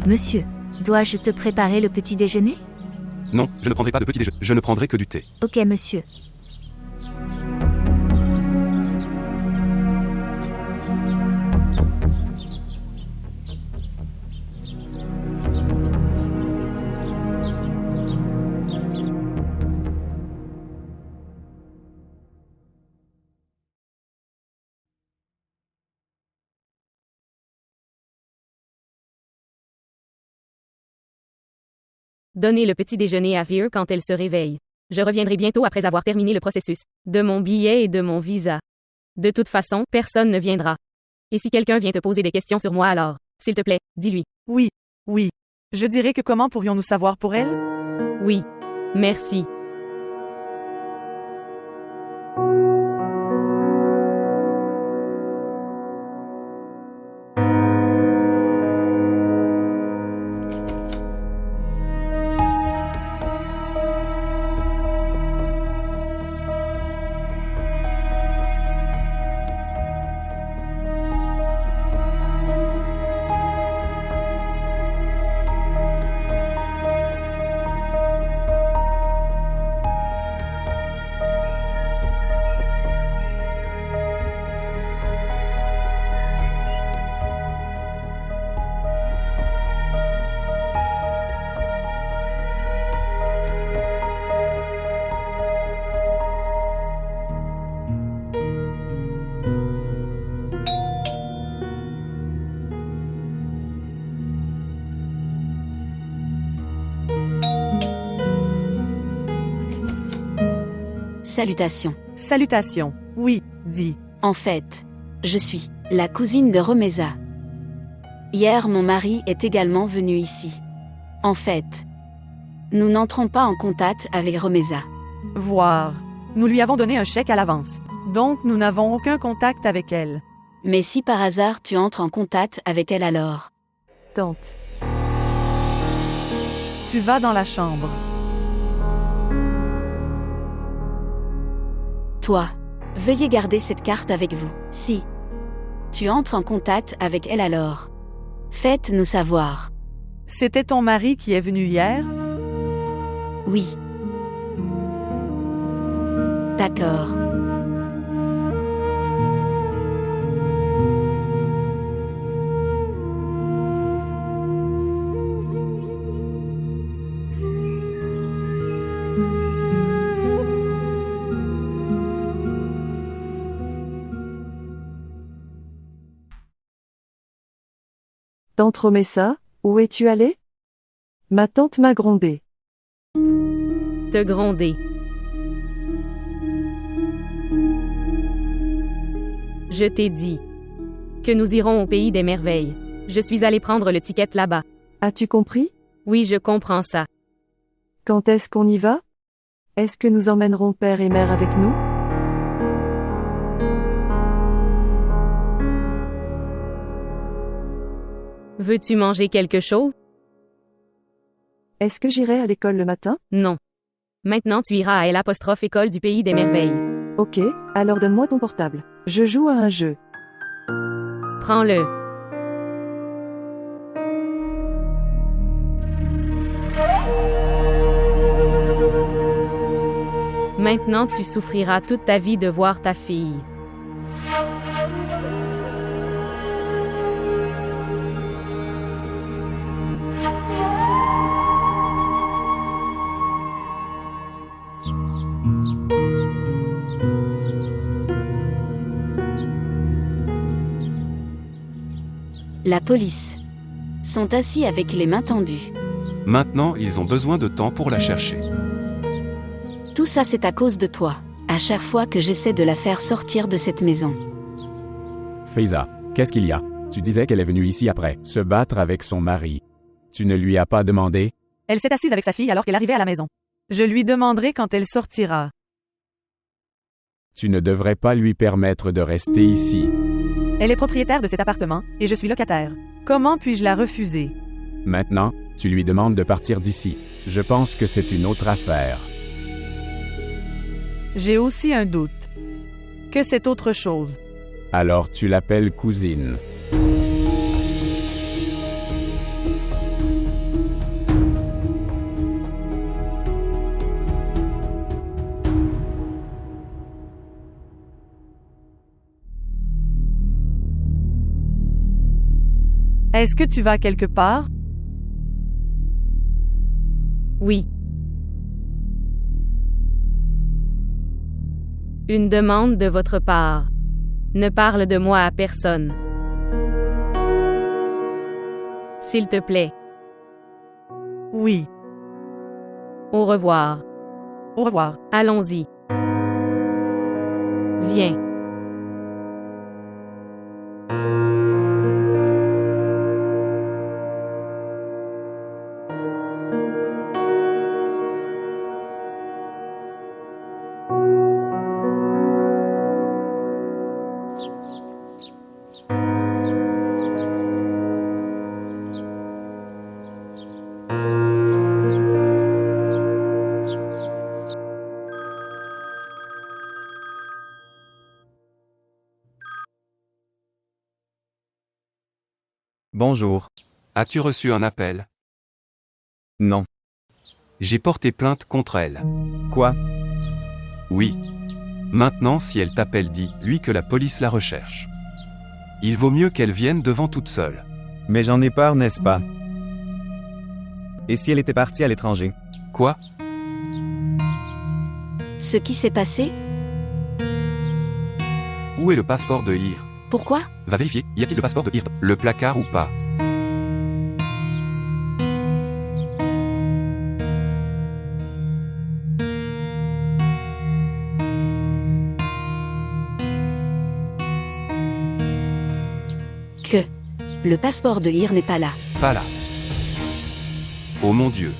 Monsieur, dois-je te préparer le petit déjeuner?
Non, je ne prendrai pas de petit déjeuner. Je ne prendrai que du thé.
Ok, monsieur.
Donnez le petit déjeuner à Veer quand elle se réveille. Je reviendrai bientôt après avoir terminé le processus de mon billet et de mon visa. De toute façon, personne ne viendra. Et si quelqu'un vient te poser des questions sur moi alors, s'il te plaît, dis-lui.
Oui, oui. Je dirais que comment pourrions-nous savoir pour elle?
Oui. Merci.
Salutations.
Salutations. Oui, dis.
En fait, je suis la cousine de Romeza. Hier, mon mari est également venu ici. En fait, nous n'entrons pas en contact avec Romeza.
Voir. Nous lui avons donné un chèque à l'avance. Donc nous n'avons aucun contact avec elle.
Mais si par hasard tu entres en contact avec elle alors?
Tante. Tu vas dans la chambre.
Toi, veuillez garder cette carte avec vous. Si tu entres en contact avec elle alors, faites-nous savoir.
C'était ton mari qui est venu hier?
Oui. D'accord.
Tante Romessa, où es-tu allée? Ma tante m'a grondé.
Te gronder. Je t'ai dit que nous irons au pays des merveilles. Je suis allée prendre le ticket là-bas.
As-tu compris?
Oui, je comprends ça.
Quand est-ce qu'on y va? Est-ce que nous emmènerons père et mère avec nous?
Veux-tu manger quelque chose?
Est-ce que j'irai à l'école le matin?
Non. Maintenant tu iras à L''école du pays des merveilles.
Ok, alors donne-moi ton portable. Je joue à un jeu.
Prends-le. Maintenant tu souffriras toute ta vie de voir ta fille.
La police. Sont assis avec les mains tendues.
Maintenant, ils ont besoin de temps pour la chercher.
Tout ça c'est à cause de toi. À chaque fois que j'essaie de la faire sortir de cette maison.
Faiza, qu'est-ce qu'il y a? Tu disais qu'elle est venue ici après se battre avec son mari. Tu ne lui as pas demandé?
Elle s'est assise avec sa fille alors qu'elle arrivait à la maison. Je lui demanderai quand elle sortira.
Tu ne devrais pas lui permettre de rester ici.
Elle est propriétaire de cet appartement, et je suis locataire. Comment puis-je la refuser?
Maintenant, tu lui demandes de partir d'ici. Je pense que c'est une autre affaire.
J'ai aussi un doute. Que c'est autre chose.
Alors tu l'appelles cousine.
Est-ce que tu vas quelque part?
Oui. Une demande de votre part. Ne parle de moi à personne. S'il te plaît.
Oui.
Au revoir.
Au revoir.
Allons-y. Viens.
Bonjour.
As-tu reçu un appel?
Non.
J'ai porté plainte contre elle.
Quoi?
Oui. Maintenant, si elle t'appelle, dis-lui que la police la recherche. Il vaut mieux qu'elle vienne devant toute seule.
Mais j'en ai peur, n'est-ce pas? Et si elle était partie à l'étranger?
Quoi?
Ce qui s'est passé?
Où est le passeport de Ir?
Pourquoi?
Va vérifier, y a-t-il le passeport de Ir? Le placard ou pas?
Que le passeport de Ir n'est pas là.
Pas là. Oh mon Dieu.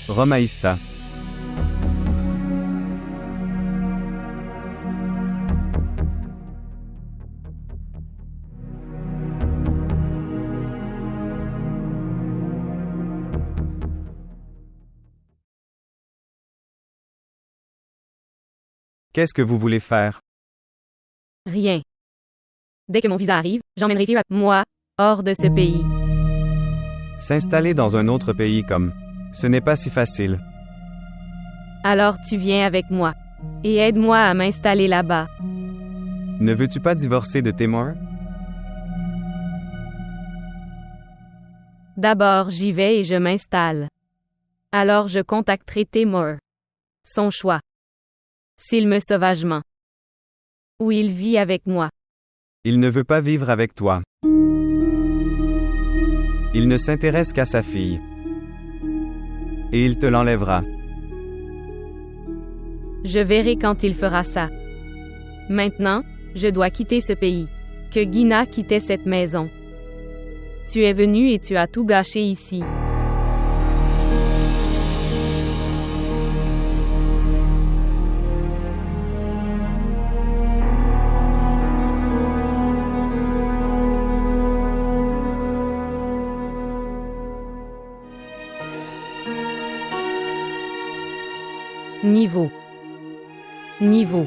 Romaïssa. Qu'est-ce que vous voulez faire?
Rien. Dès que mon visa arrive, j'emmènerai Fear, moi, hors de ce pays.
S'installer dans un autre pays comme... Ce n'est pas si facile.
Alors tu viens avec moi. Et aide-moi à m'installer là-bas.
Ne veux-tu pas divorcer de Timur?
D'abord j'y vais et je m'installe. Alors je contacterai Timur. Son choix. S'il me sauvagement. Ou il vit avec moi.
Il ne veut pas vivre avec toi. Il ne s'intéresse qu'à sa fille. Et il te l'enlèvera.
Je verrai quand il fera ça. Maintenant, je dois quitter ce pays. Que Gina quittait cette maison. Tu es venu et tu as tout gâché ici. Niveau.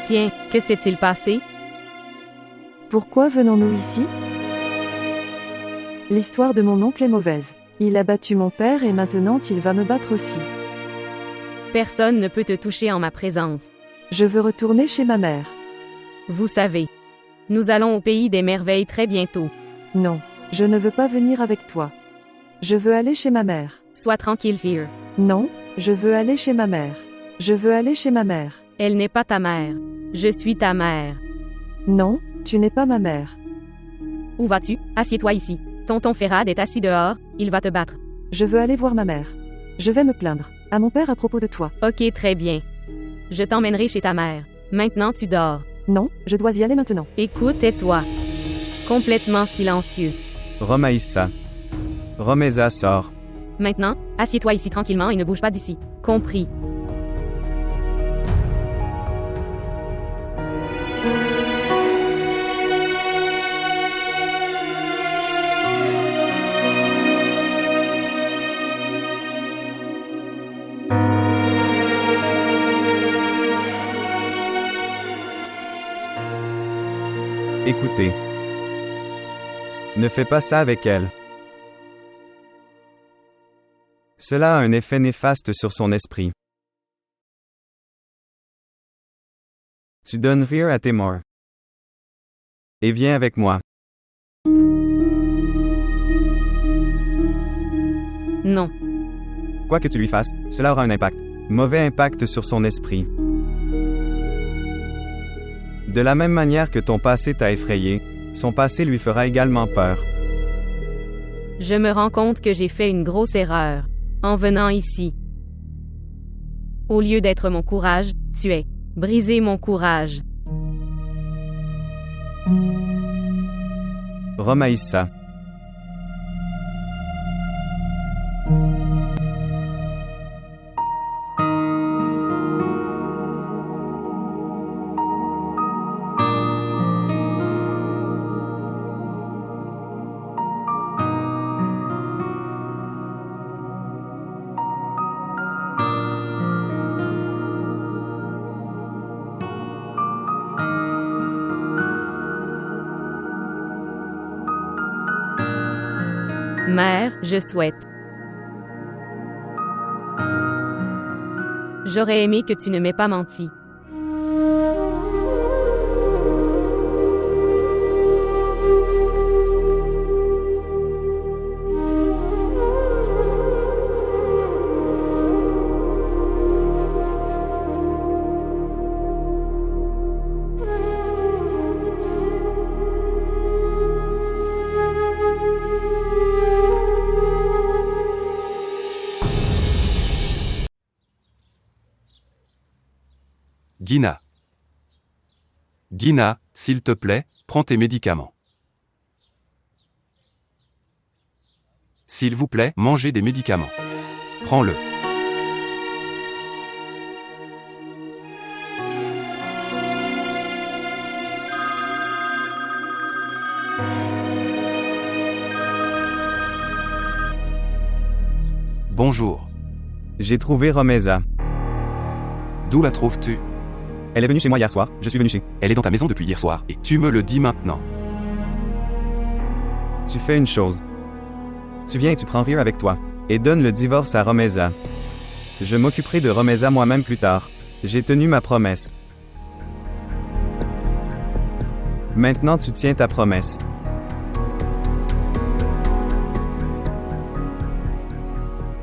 Tiens, que s'est-il passé?
Pourquoi venons-nous ici? L'histoire de mon oncle est mauvaise. Il a battu mon père et maintenant il va me battre aussi.
Personne ne peut te toucher en ma présence.
Je veux retourner chez ma mère.
Vous savez. Nous allons au pays des merveilles très bientôt.
Non, je ne veux pas venir avec toi. Je veux aller chez ma mère.
Sois tranquille, Fear.
Non, je veux aller chez ma mère. Je veux aller chez ma mère.
Elle n'est pas ta mère. Je suis ta mère.
Non, tu n'es pas ma mère.
Où vas-tu? Assieds-toi ici. Tonton Ferrad est assis dehors, il va te battre.
Je veux aller voir ma mère. Je vais me plaindre à mon père à propos de toi.
Ok, très bien. Je t'emmènerai chez ta mère. Maintenant tu dors.
Non, je dois y aller maintenant.
Écoute, tais-toi. Complètement silencieux.
Romaïssa. Romeza sort.
Maintenant, assieds-toi ici tranquillement et ne bouge pas d'ici. Compris.
Écoutez. Ne fais pas ça avec elle. Cela a un effet néfaste sur son esprit. Tu donnes Fear à Timur. Et viens avec moi.
Non.
Quoi que tu lui fasses, cela aura un impact. Mauvais impact sur son esprit. De la même manière que ton passé t'a effrayé, son passé lui fera également peur.
Je me rends compte que j'ai fait une grosse erreur. En venant ici. Au lieu d'être mon courage, tu es. Briser mon courage.
Romaïssa.
Mère, je souhaite. J'aurais aimé que tu ne m'aies pas menti.
Gina. Gina, s'il te plaît, prends tes médicaments. S'il vous plaît, mangez des médicaments. Prends-le.
Bonjour. J'ai trouvé Romeza.
D'où la trouves-tu?
Elle est venue chez moi hier soir, je suis venu chez...
Elle est dans ta maison depuis hier soir, et tu me le dis maintenant.
Tu fais une chose. Tu viens et tu prends Rhea avec toi. Et donne le divorce à Romeza. Je m'occuperai de Romeza moi-même plus tard. J'ai tenu ma promesse. Maintenant tu tiens ta promesse.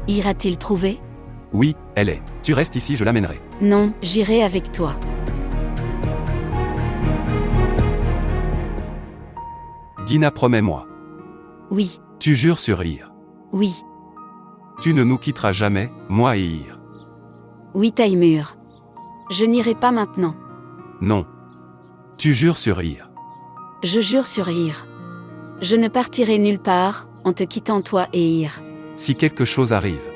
Ira-t-il trouver?
Oui, elle est. Tu restes ici, je l'amènerai.
Non, j'irai avec toi.
Gina, promets-moi.
Oui,
Tu jures sur Ir.
oui,
Tu ne nous quitteras jamais, moi et Ir.
oui Taimur. Je n'irai pas maintenant.
Non. Tu jures sur Ir.
Je jure sur Ir. Je ne partirai nulle part, en te quittant toi et Ir.
Si quelque chose arrive.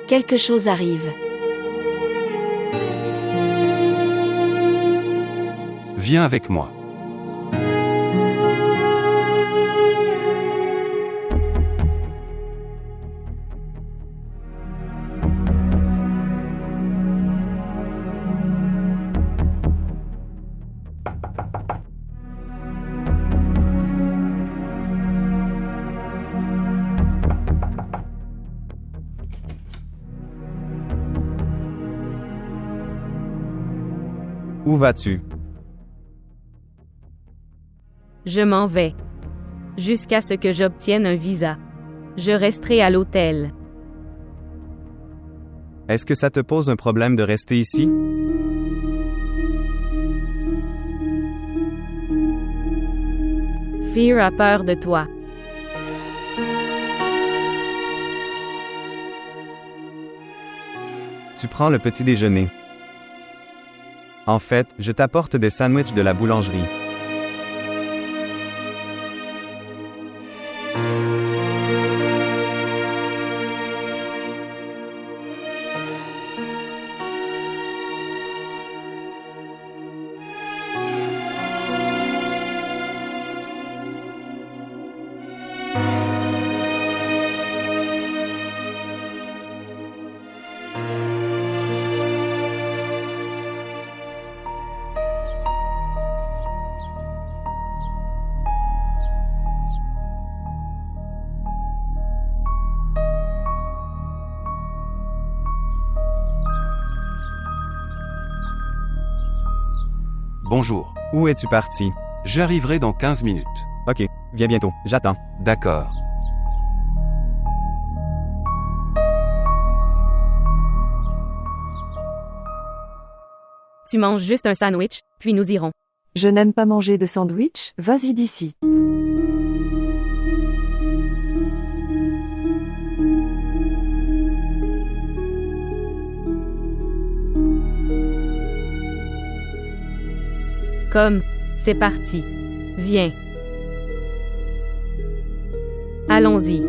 Quelque chose arrive.
Viens avec moi.
Où vas-tu?
Je m'en vais. Jusqu'à ce que j'obtienne un visa. Je resterai à l'hôtel.
Est-ce que ça te pose un problème de rester ici?
Fear a peur de toi.
Tu prends le petit déjeuner. En fait, je t'apporte des sandwichs de la boulangerie.
Bonjour.
Où es-tu parti?
J'arriverai dans 15 minutes.
Ok, viens bientôt, j'attends.
D'accord.
Tu manges juste un sandwich, puis nous irons.
Je n'aime pas manger de sandwich, vas-y d'ici.
Comme, c'est parti. Viens. Allons-y.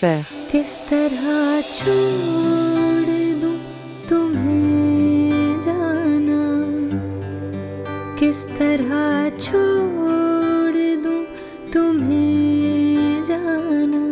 Père.
किस तरह छोड़ दूं तुम्हें जाना, किस तरह छोड़ दूं तुम्हें जाना.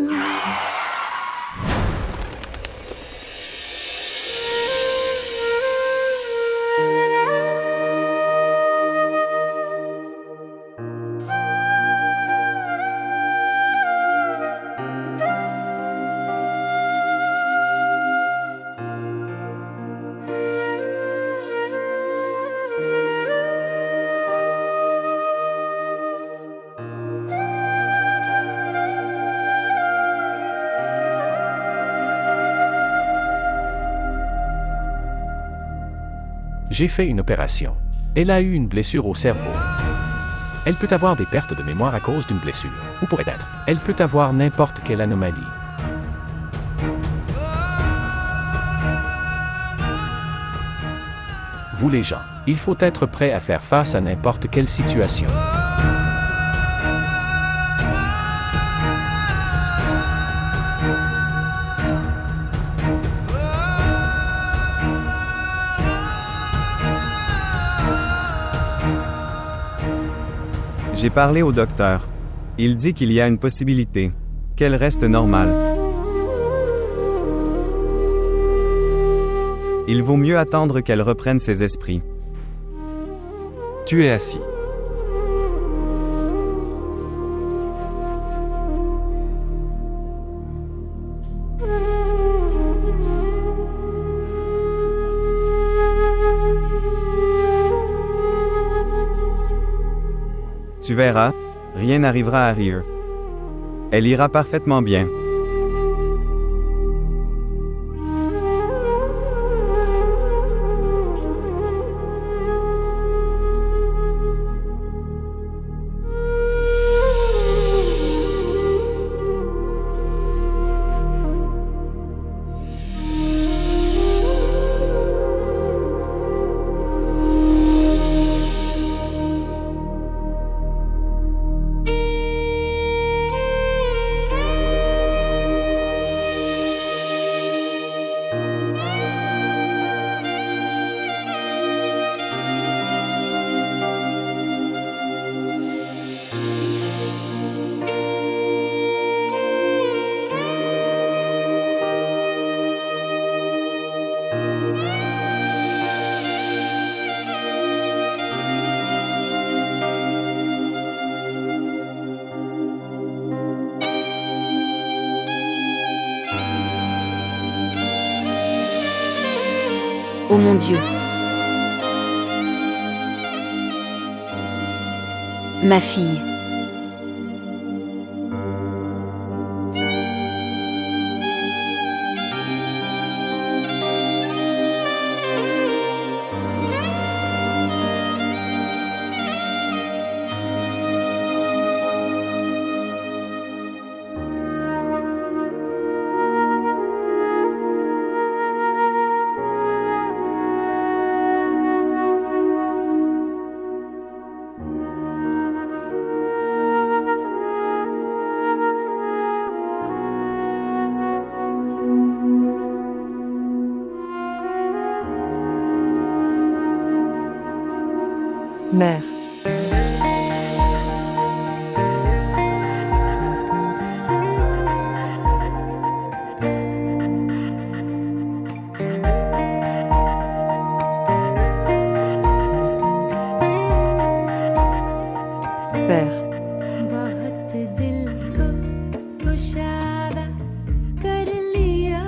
J'ai fait une opération. Elle a eu une blessure au cerveau. Elle peut avoir des pertes de mémoire à cause d'une blessure. Ou pourrait être. Elle peut avoir n'importe quelle anomalie. vous les gens. Il faut être prêt à faire face à n'importe quelle situation.
J'ai parlé au docteur. Il dit qu'il y a une possibilité. Qu'elle reste normale. Il vaut mieux attendre qu'elle reprenne ses esprits.
Tu es assis.
Tu verras, rien n'arrivera à Rire. Elle ira parfaitement bien.
Oh mon Dieu. Ma fille.
Mère. Père.
बहुत दिल को कुशादा कर लिया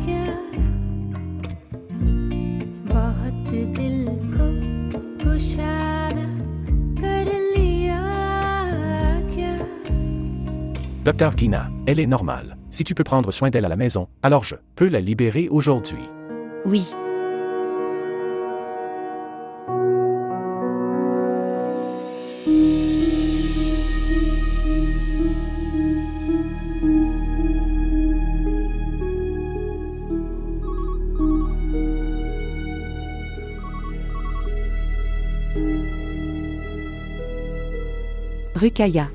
क्या बहुत दिल को कुशादा कर लिया क्या
Docteur Gina, elle est normale. Si tu peux prendre soin d'elle à la maison, alors je peux la libérer aujourd'hui.
Oui.
Rukaya.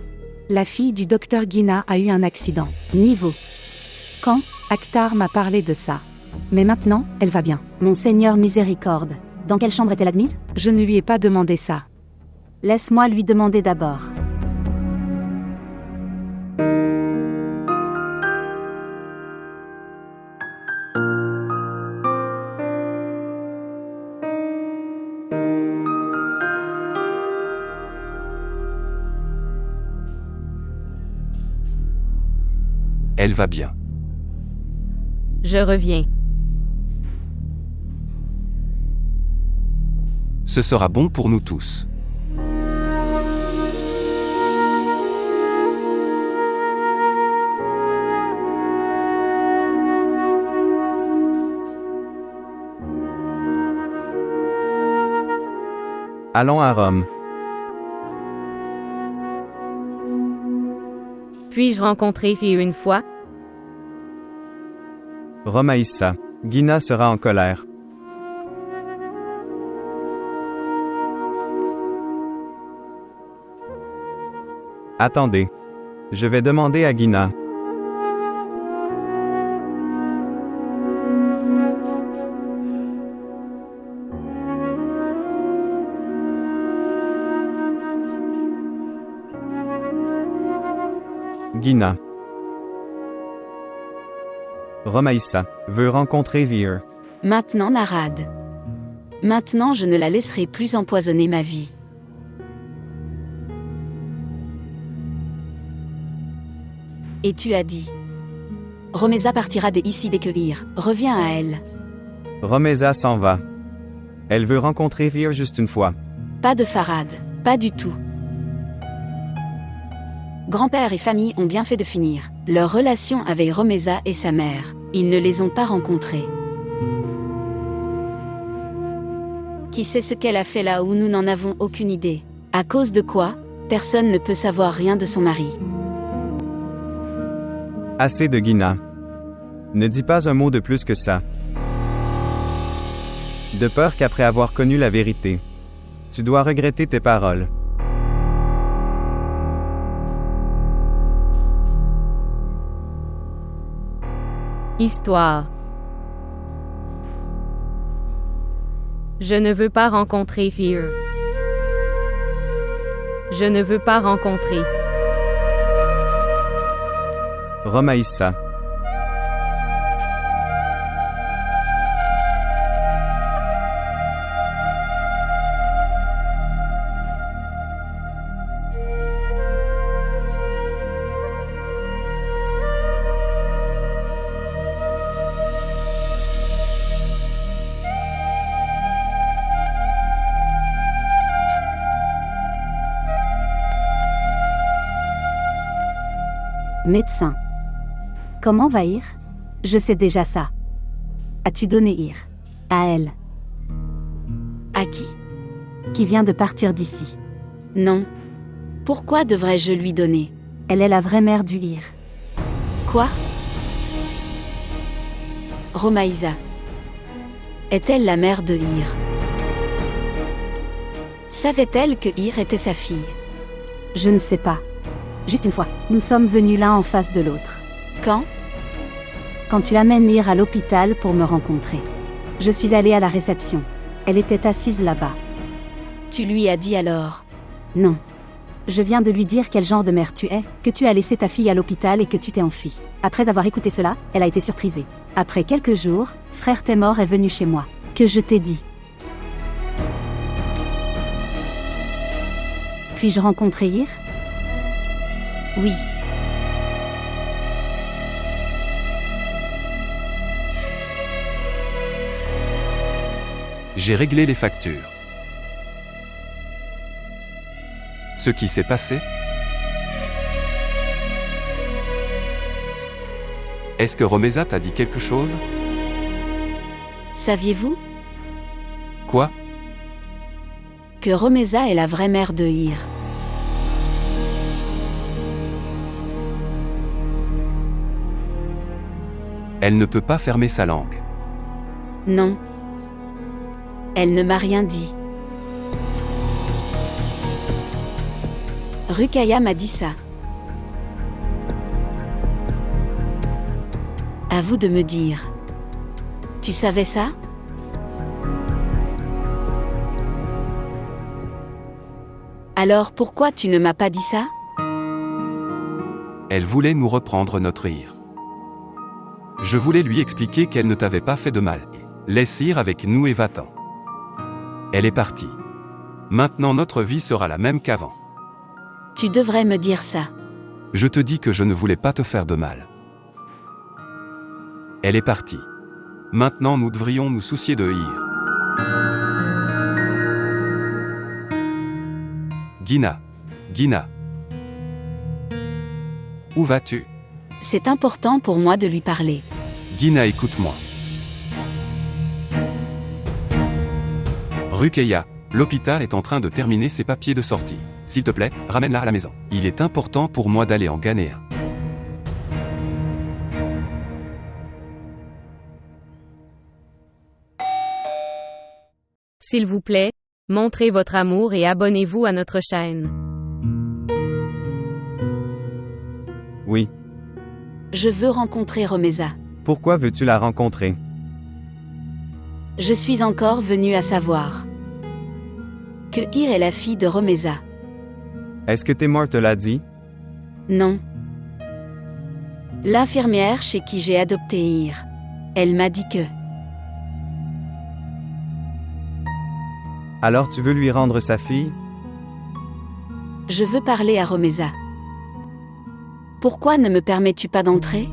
La fille du docteur Gina a eu un accident. Niveau. Quand Akhtar m'a parlé de ça. Mais maintenant, elle va bien.
Mon Seigneur miséricorde. Dans quelle chambre est-elle admise?
Je ne lui ai pas demandé ça.
Laisse-moi lui demander d'abord.
Elle va bien.
Je reviens.
Ce sera bon pour nous tous.
Allons à Rome.
Puis-je rencontrer Fille une fois?
Rome Aïssa. Gina sera en colère. Attendez. Je vais demander à Gina. Gina. Romaïssa veut rencontrer Vir.
Maintenant, Narad. Maintenant, je ne la laisserai plus empoisonner ma vie. Et tu as dit. Romeza partira ici dès que Ir revient à elle.
Romeza s'en va. Elle veut rencontrer Vir juste une fois.
Pas de Farad, pas du tout. Grand-père et famille ont bien fait de finir leur relation avec Romeza et sa mère. Ils ne les ont pas rencontrés. Qui sait ce qu'elle a fait là où nous n'en avons aucune idée? À cause de quoi? Personne ne peut savoir rien de son mari.
Assez de Gina. Ne dis pas un mot de plus que ça. De peur qu'après avoir connu la vérité, tu dois regretter tes paroles.
Histoire. Je ne veux pas rencontrer Vir. Je ne veux pas rencontrer.
Romaïssa.
Médecin. Comment va Ir? Je sais déjà ça. As-tu donné Ir? À elle.
À qui?
Qui vient de partir d'ici.
Non. Pourquoi devrais-je lui donner?
Elle est la vraie mère du Ir.
Quoi? Romaïsa. Est-elle la mère de Ir? Savait-elle que Ir était sa fille?
Je ne sais pas. Juste une fois, nous sommes venus l'un en face de l'autre.
Quand?
Quand tu amènes Ir à l'hôpital pour me rencontrer. Je suis allée à la réception. Elle était assise là-bas.
Tu lui as dit alors?
Non. Je viens de lui dire quel genre de mère tu es, que tu as laissé ta fille à l'hôpital et que tu t'es enfui. Après avoir écouté cela, elle a été surprisée. Après quelques jours, frère Témor est venu chez moi. Que je t'ai dit. Puis-je rencontrer Ir?
Oui.
J'ai réglé les factures. Ce qui s'est passé? Est-ce que Romeza t'a dit quelque chose?
Saviez-vous
Quoi?
que Romeza est la vraie mère de Ir?
Elle ne peut pas fermer sa langue.
Non. Elle ne m'a rien dit. Rukaya m'a dit ça. À vous de me dire. Tu savais ça? Alors pourquoi tu ne m'as pas dit ça?
Elle voulait nous reprendre notre Ir. Je voulais lui expliquer qu'elle ne t'avait pas fait de mal. Laisse Ir avec nous et va-t'en. Elle est partie. Maintenant notre vie sera la même qu'avant.
Tu devrais me dire ça.
Je te dis que je ne voulais pas te faire de mal. Elle est partie. Maintenant nous devrions nous soucier de Ir. Gina. Gina. Où vas-tu?
C'est important pour moi de lui parler.
Gina, écoute-moi. Rukeya, l'hôpital est en train de terminer ses papiers de sortie. S'il te plaît, ramène-la à la maison. Il est important pour moi d'aller en Ghanéen.
S'il vous plaît, montrez votre amour et abonnez-vous à notre chaîne.
Oui.
Je veux rencontrer Romeza.
Pourquoi veux-tu la rencontrer?
Je suis encore venue à savoir que Ir est la fille de Romeza.
Est-ce que Temor te l'a dit?
Non. L'infirmière chez qui j'ai adopté Ir. Elle m'a dit que...
Alors tu veux lui rendre sa fille?
Je veux parler à Romeza. Pourquoi ne me permets-tu pas d'entrer?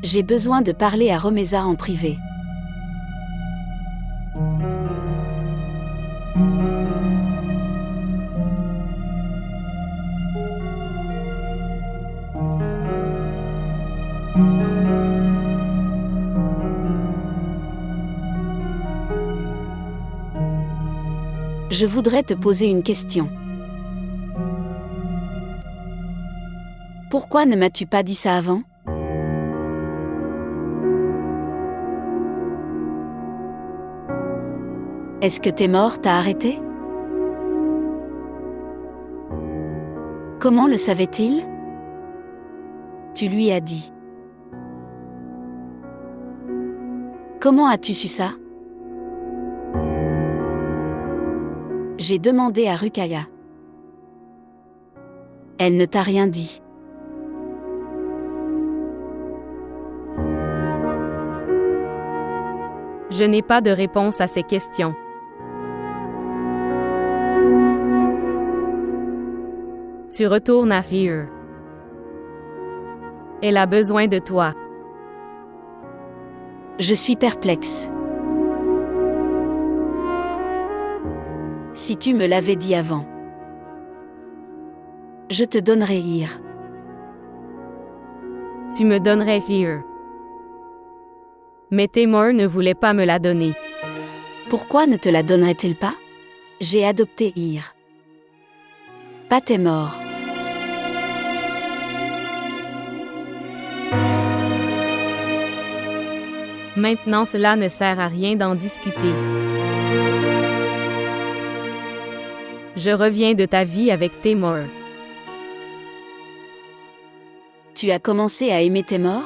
J'ai besoin de parler à Romeza en privé. Je voudrais te poser une question. Pourquoi ne m'as-tu pas dit ça avant? Est-ce que Temor t'a arrêté? Comment le savait-il? Tu lui as dit. Comment as-tu su ça? J'ai demandé à Rukaya. Elle ne t'a rien dit.
Je n'ai pas de réponse à ces questions. Tu retournes à Fear. Elle a besoin de toi.
Je suis perplexe. Si tu me l'avais dit avant, je te donnerais Ir.
Tu me donnerais Fear. Mais Temor ne voulait pas me la donner.
Pourquoi ne te la donnerait-il pas? J'ai adopté Ir. Pas Temor.
Maintenant, cela ne sert à rien d'en discuter. Je reviens de ta vie avec Temor.
Tu as commencé à aimer Temor?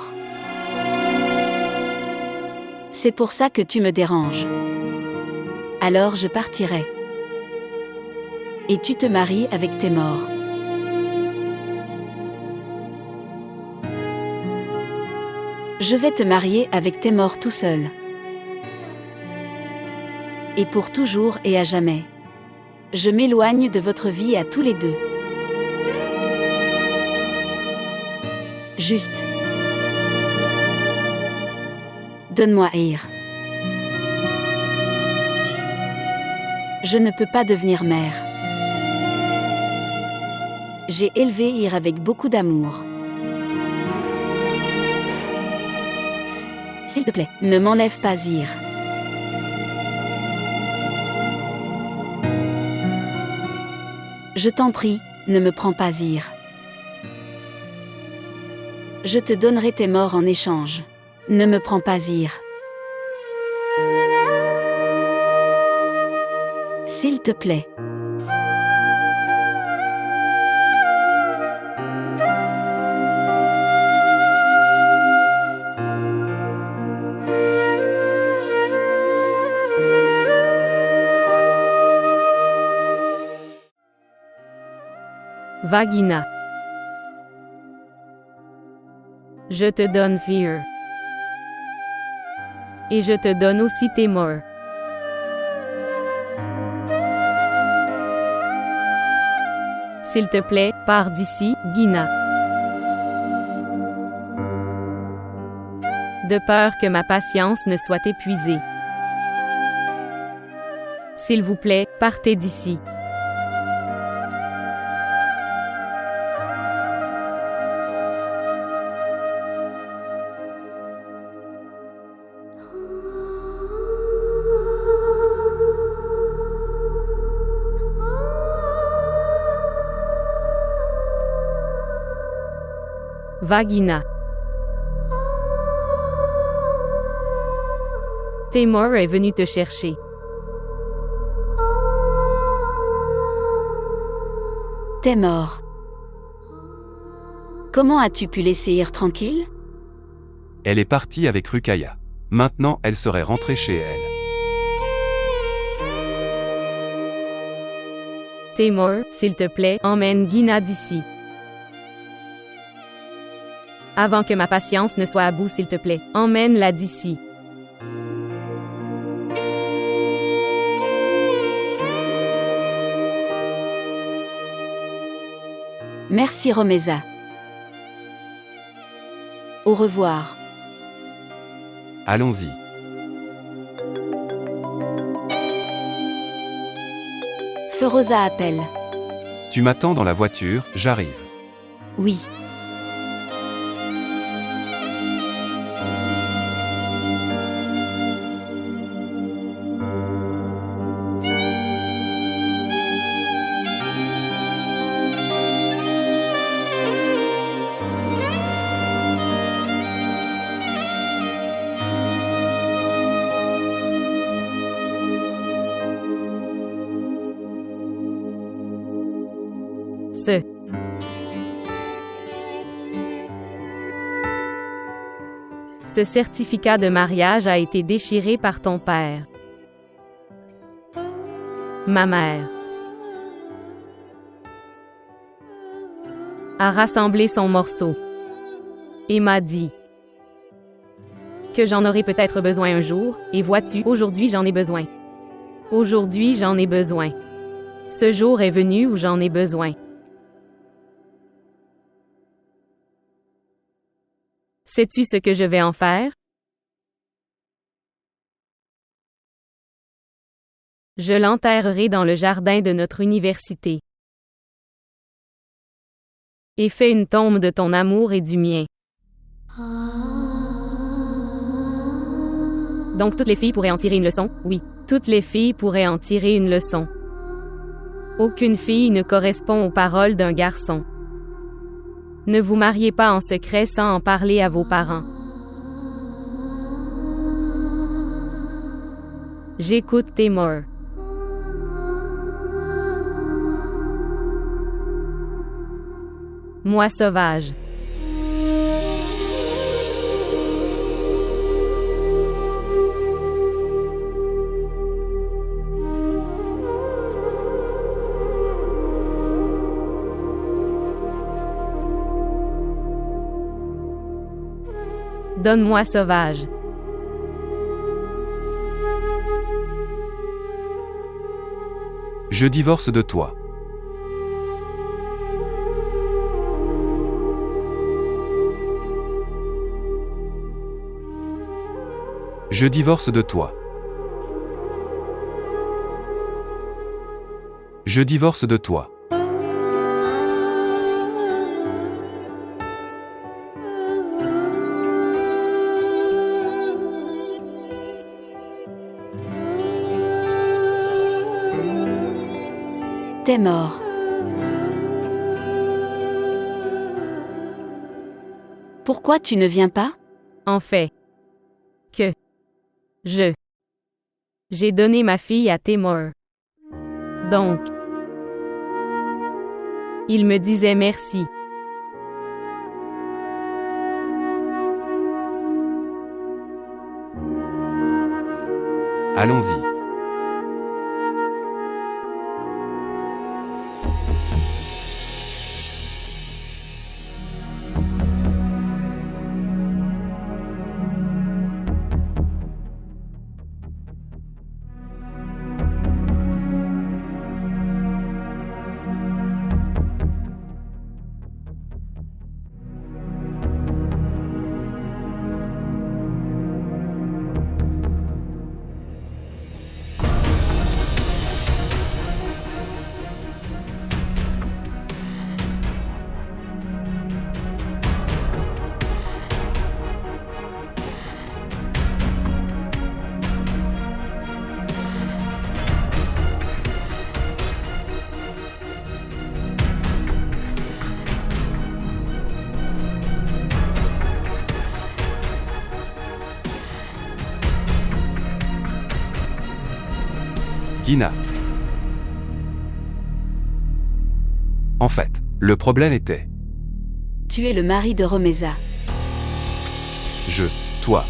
C'est pour ça que tu me déranges. Alors je partirai. Et tu te maries avec Temor. Je vais te marier avec Temor tout seul. Et pour toujours et à jamais. Je m'éloigne de votre vie à tous les deux. Juste. Donne-moi Ir. Je ne peux pas devenir mère. J'ai élevé Ir avec beaucoup d'amour. S'il te plaît, ne m'enlève pas Ir. Je t'en prie, ne me prends pas Ir. Je te donnerai Temor en échange. Ne me prends pas Ir. S'il te plaît.
Vagina. Je te donne Fear. Et je te donne aussi Temor. S'il te plaît, pars d'ici, Gina. De peur que ma patience ne soit épuisée. S'il vous plaît, partez d'ici. Vagina. Tamar est venu te chercher.
T'es mort. Comment as-tu pu laisser Ir tranquille?
Elle est partie avec Ruqayya. Maintenant, elle serait rentrée chez elle.
Tamar, s'il te plaît, emmène Gina d'ici. Avant que ma patience ne soit à bout, s'il te plaît, emmène-la d'ici.
Merci Romeza. Au revoir.
Allons-y.
Feroza appelle.
Tu m'attends dans la voiture, j'arrive.
Oui.
Ce certificat de mariage a été déchiré par ton père. Ma mère a rassemblé son morceau et m'a dit que j'en aurais peut-être besoin un jour, et vois-tu, aujourd'hui j'en ai besoin. Aujourd'hui j'en ai besoin. Ce jour est venu où j'en ai besoin. Sais-tu ce que je vais en faire? Je l'enterrerai dans le jardin de notre université. Et fais une tombe de ton amour et du mien. Donc toutes les filles pourraient en tirer une leçon? Oui, toutes les filles pourraient en tirer une leçon. Aucune fille ne correspond aux paroles d'un garçon. Ne vous mariez pas en secret sans en parler à vos parents. J'écoute Tamar. Moi sauvage. Donne-moi sauvage.
Je divorce de toi. Je divorce de toi. Je divorce de toi.
T'es mort. Pourquoi tu ne viens pas?
En fait, que j'ai donné ma fille à Tamar. Donc, il me disait merci.
Allons-y. Gina. En fait, le problème était...
Tu es le mari de Romeza.
Toi.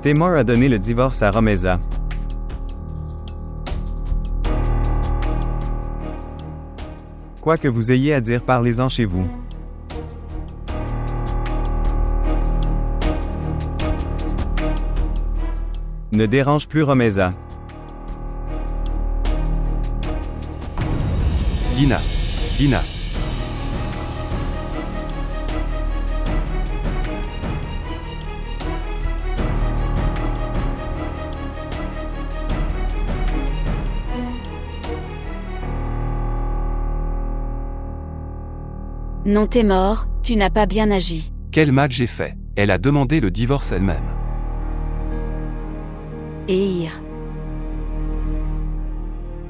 Temor a donné le divorce à Romeza. Quoi que vous ayez à dire, parlez-en chez vous. Ne dérange plus Romeza.
Gina.
Non, Temor, tu n'as pas bien agi.
Quel mal j'ai fait. Elle a demandé le divorce elle-même.
Et Ir.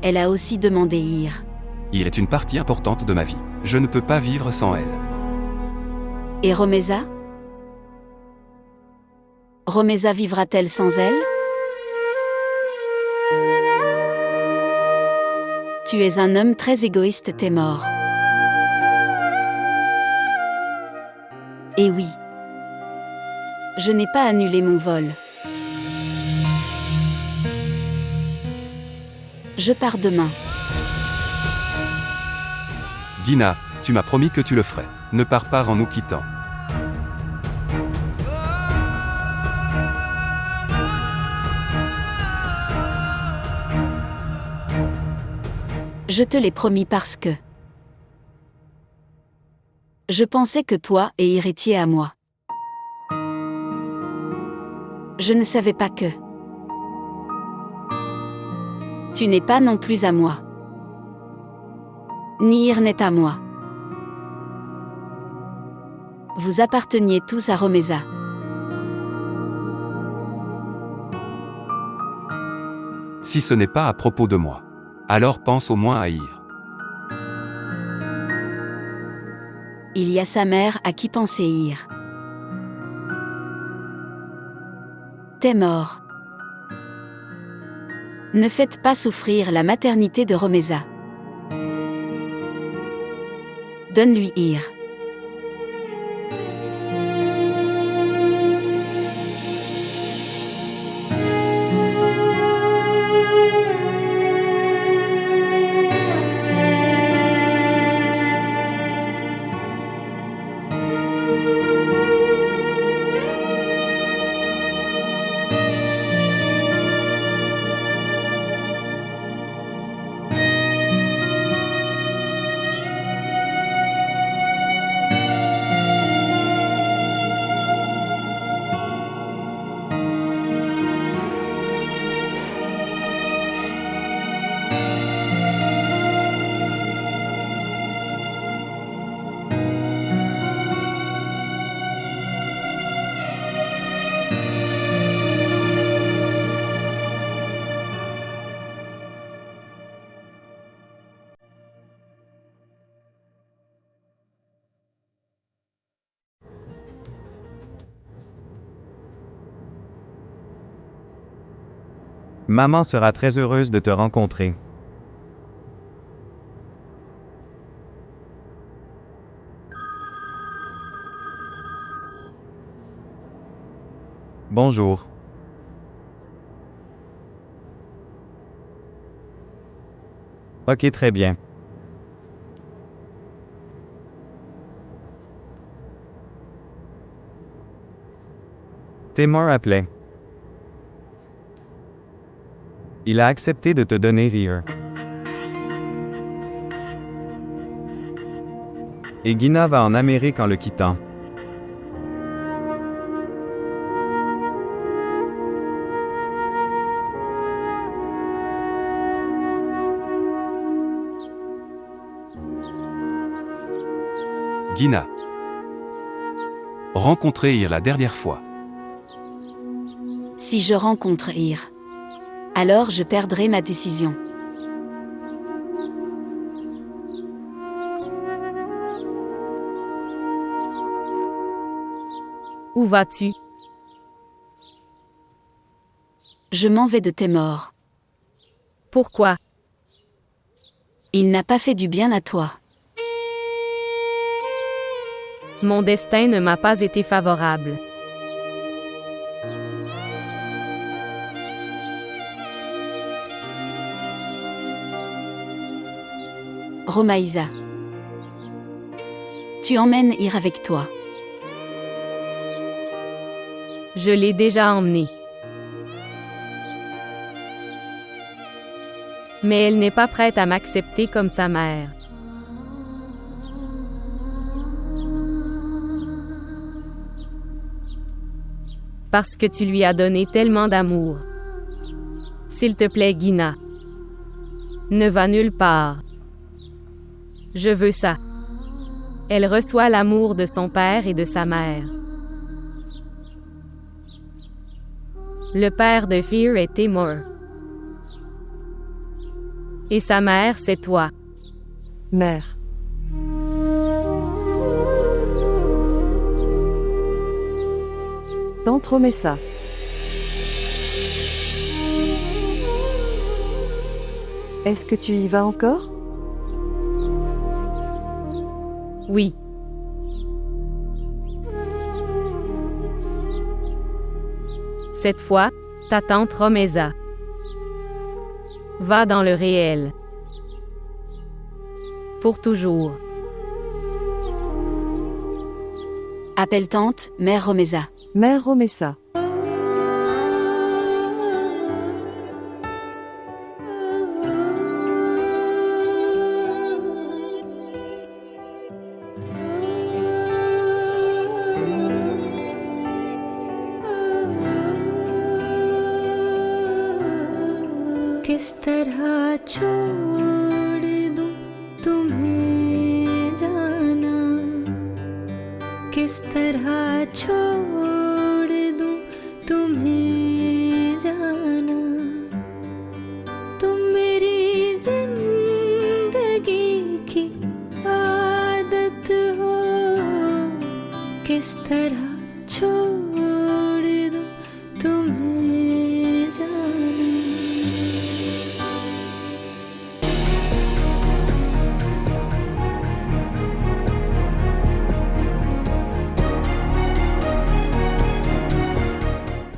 Elle a aussi demandé Ir.
Il est une partie importante de ma vie. Je ne peux pas vivre sans elle.
Et Romeza? Romeza vivra-t-elle sans elle? Tu es un homme très égoïste, Temor. Et oui. Je n'ai pas annulé mon vol. Je pars demain.
Gina, tu m'as promis que tu le ferais. Ne pars pas en nous quittant.
Je te l'ai promis parce que... Je pensais que toi et Ir étiez à moi. Je ne savais pas que... Tu n'es pas non plus à moi. Ni Ir n'est à moi. Vous apparteniez tous à Romeza.
Si ce n'est pas à propos de moi, alors pense au moins à Ir.
Il y a sa mère à qui penser Ir. Temor. Ne faites pas souffrir la maternité de Romeza. Donne-lui Ir.
Maman sera très heureuse de te rencontrer. Bonjour. Ok, très bien. Temor appelait. Il a accepté de te donner Ir. Et Gina va en Amérique en le quittant.
Gina. Rencontrer Ir la dernière fois.
Si je rencontre Ir, alors je perdrai ma décision.
Où vas-tu?
Je m'en vais de tes morts.
Pourquoi?
Il n'a pas fait du bien à toi.
Mon destin ne m'a pas été favorable.
Romaïsa. Tu emmènes Ir avec toi.
Je l'ai déjà emmenée. Mais elle n'est pas prête à m'accepter comme sa mère. Parce que tu lui as donné tellement d'amour. S'il te plaît, Gina. Ne va nulle part. Je veux ça. Elle reçoit l'amour de son père et de sa mère. Le père de Fear est Timur. Et sa mère, c'est toi.
Mère. Tante Romessa. Est-ce que tu y vas encore?
Oui. Cette fois, ta tante Romesa. Va dans le réel. Pour toujours.
Appelle tante, mère Romesa.
Mère Romessa.
किस तरह छोड़ दूं तुम्हें जाना किस तरह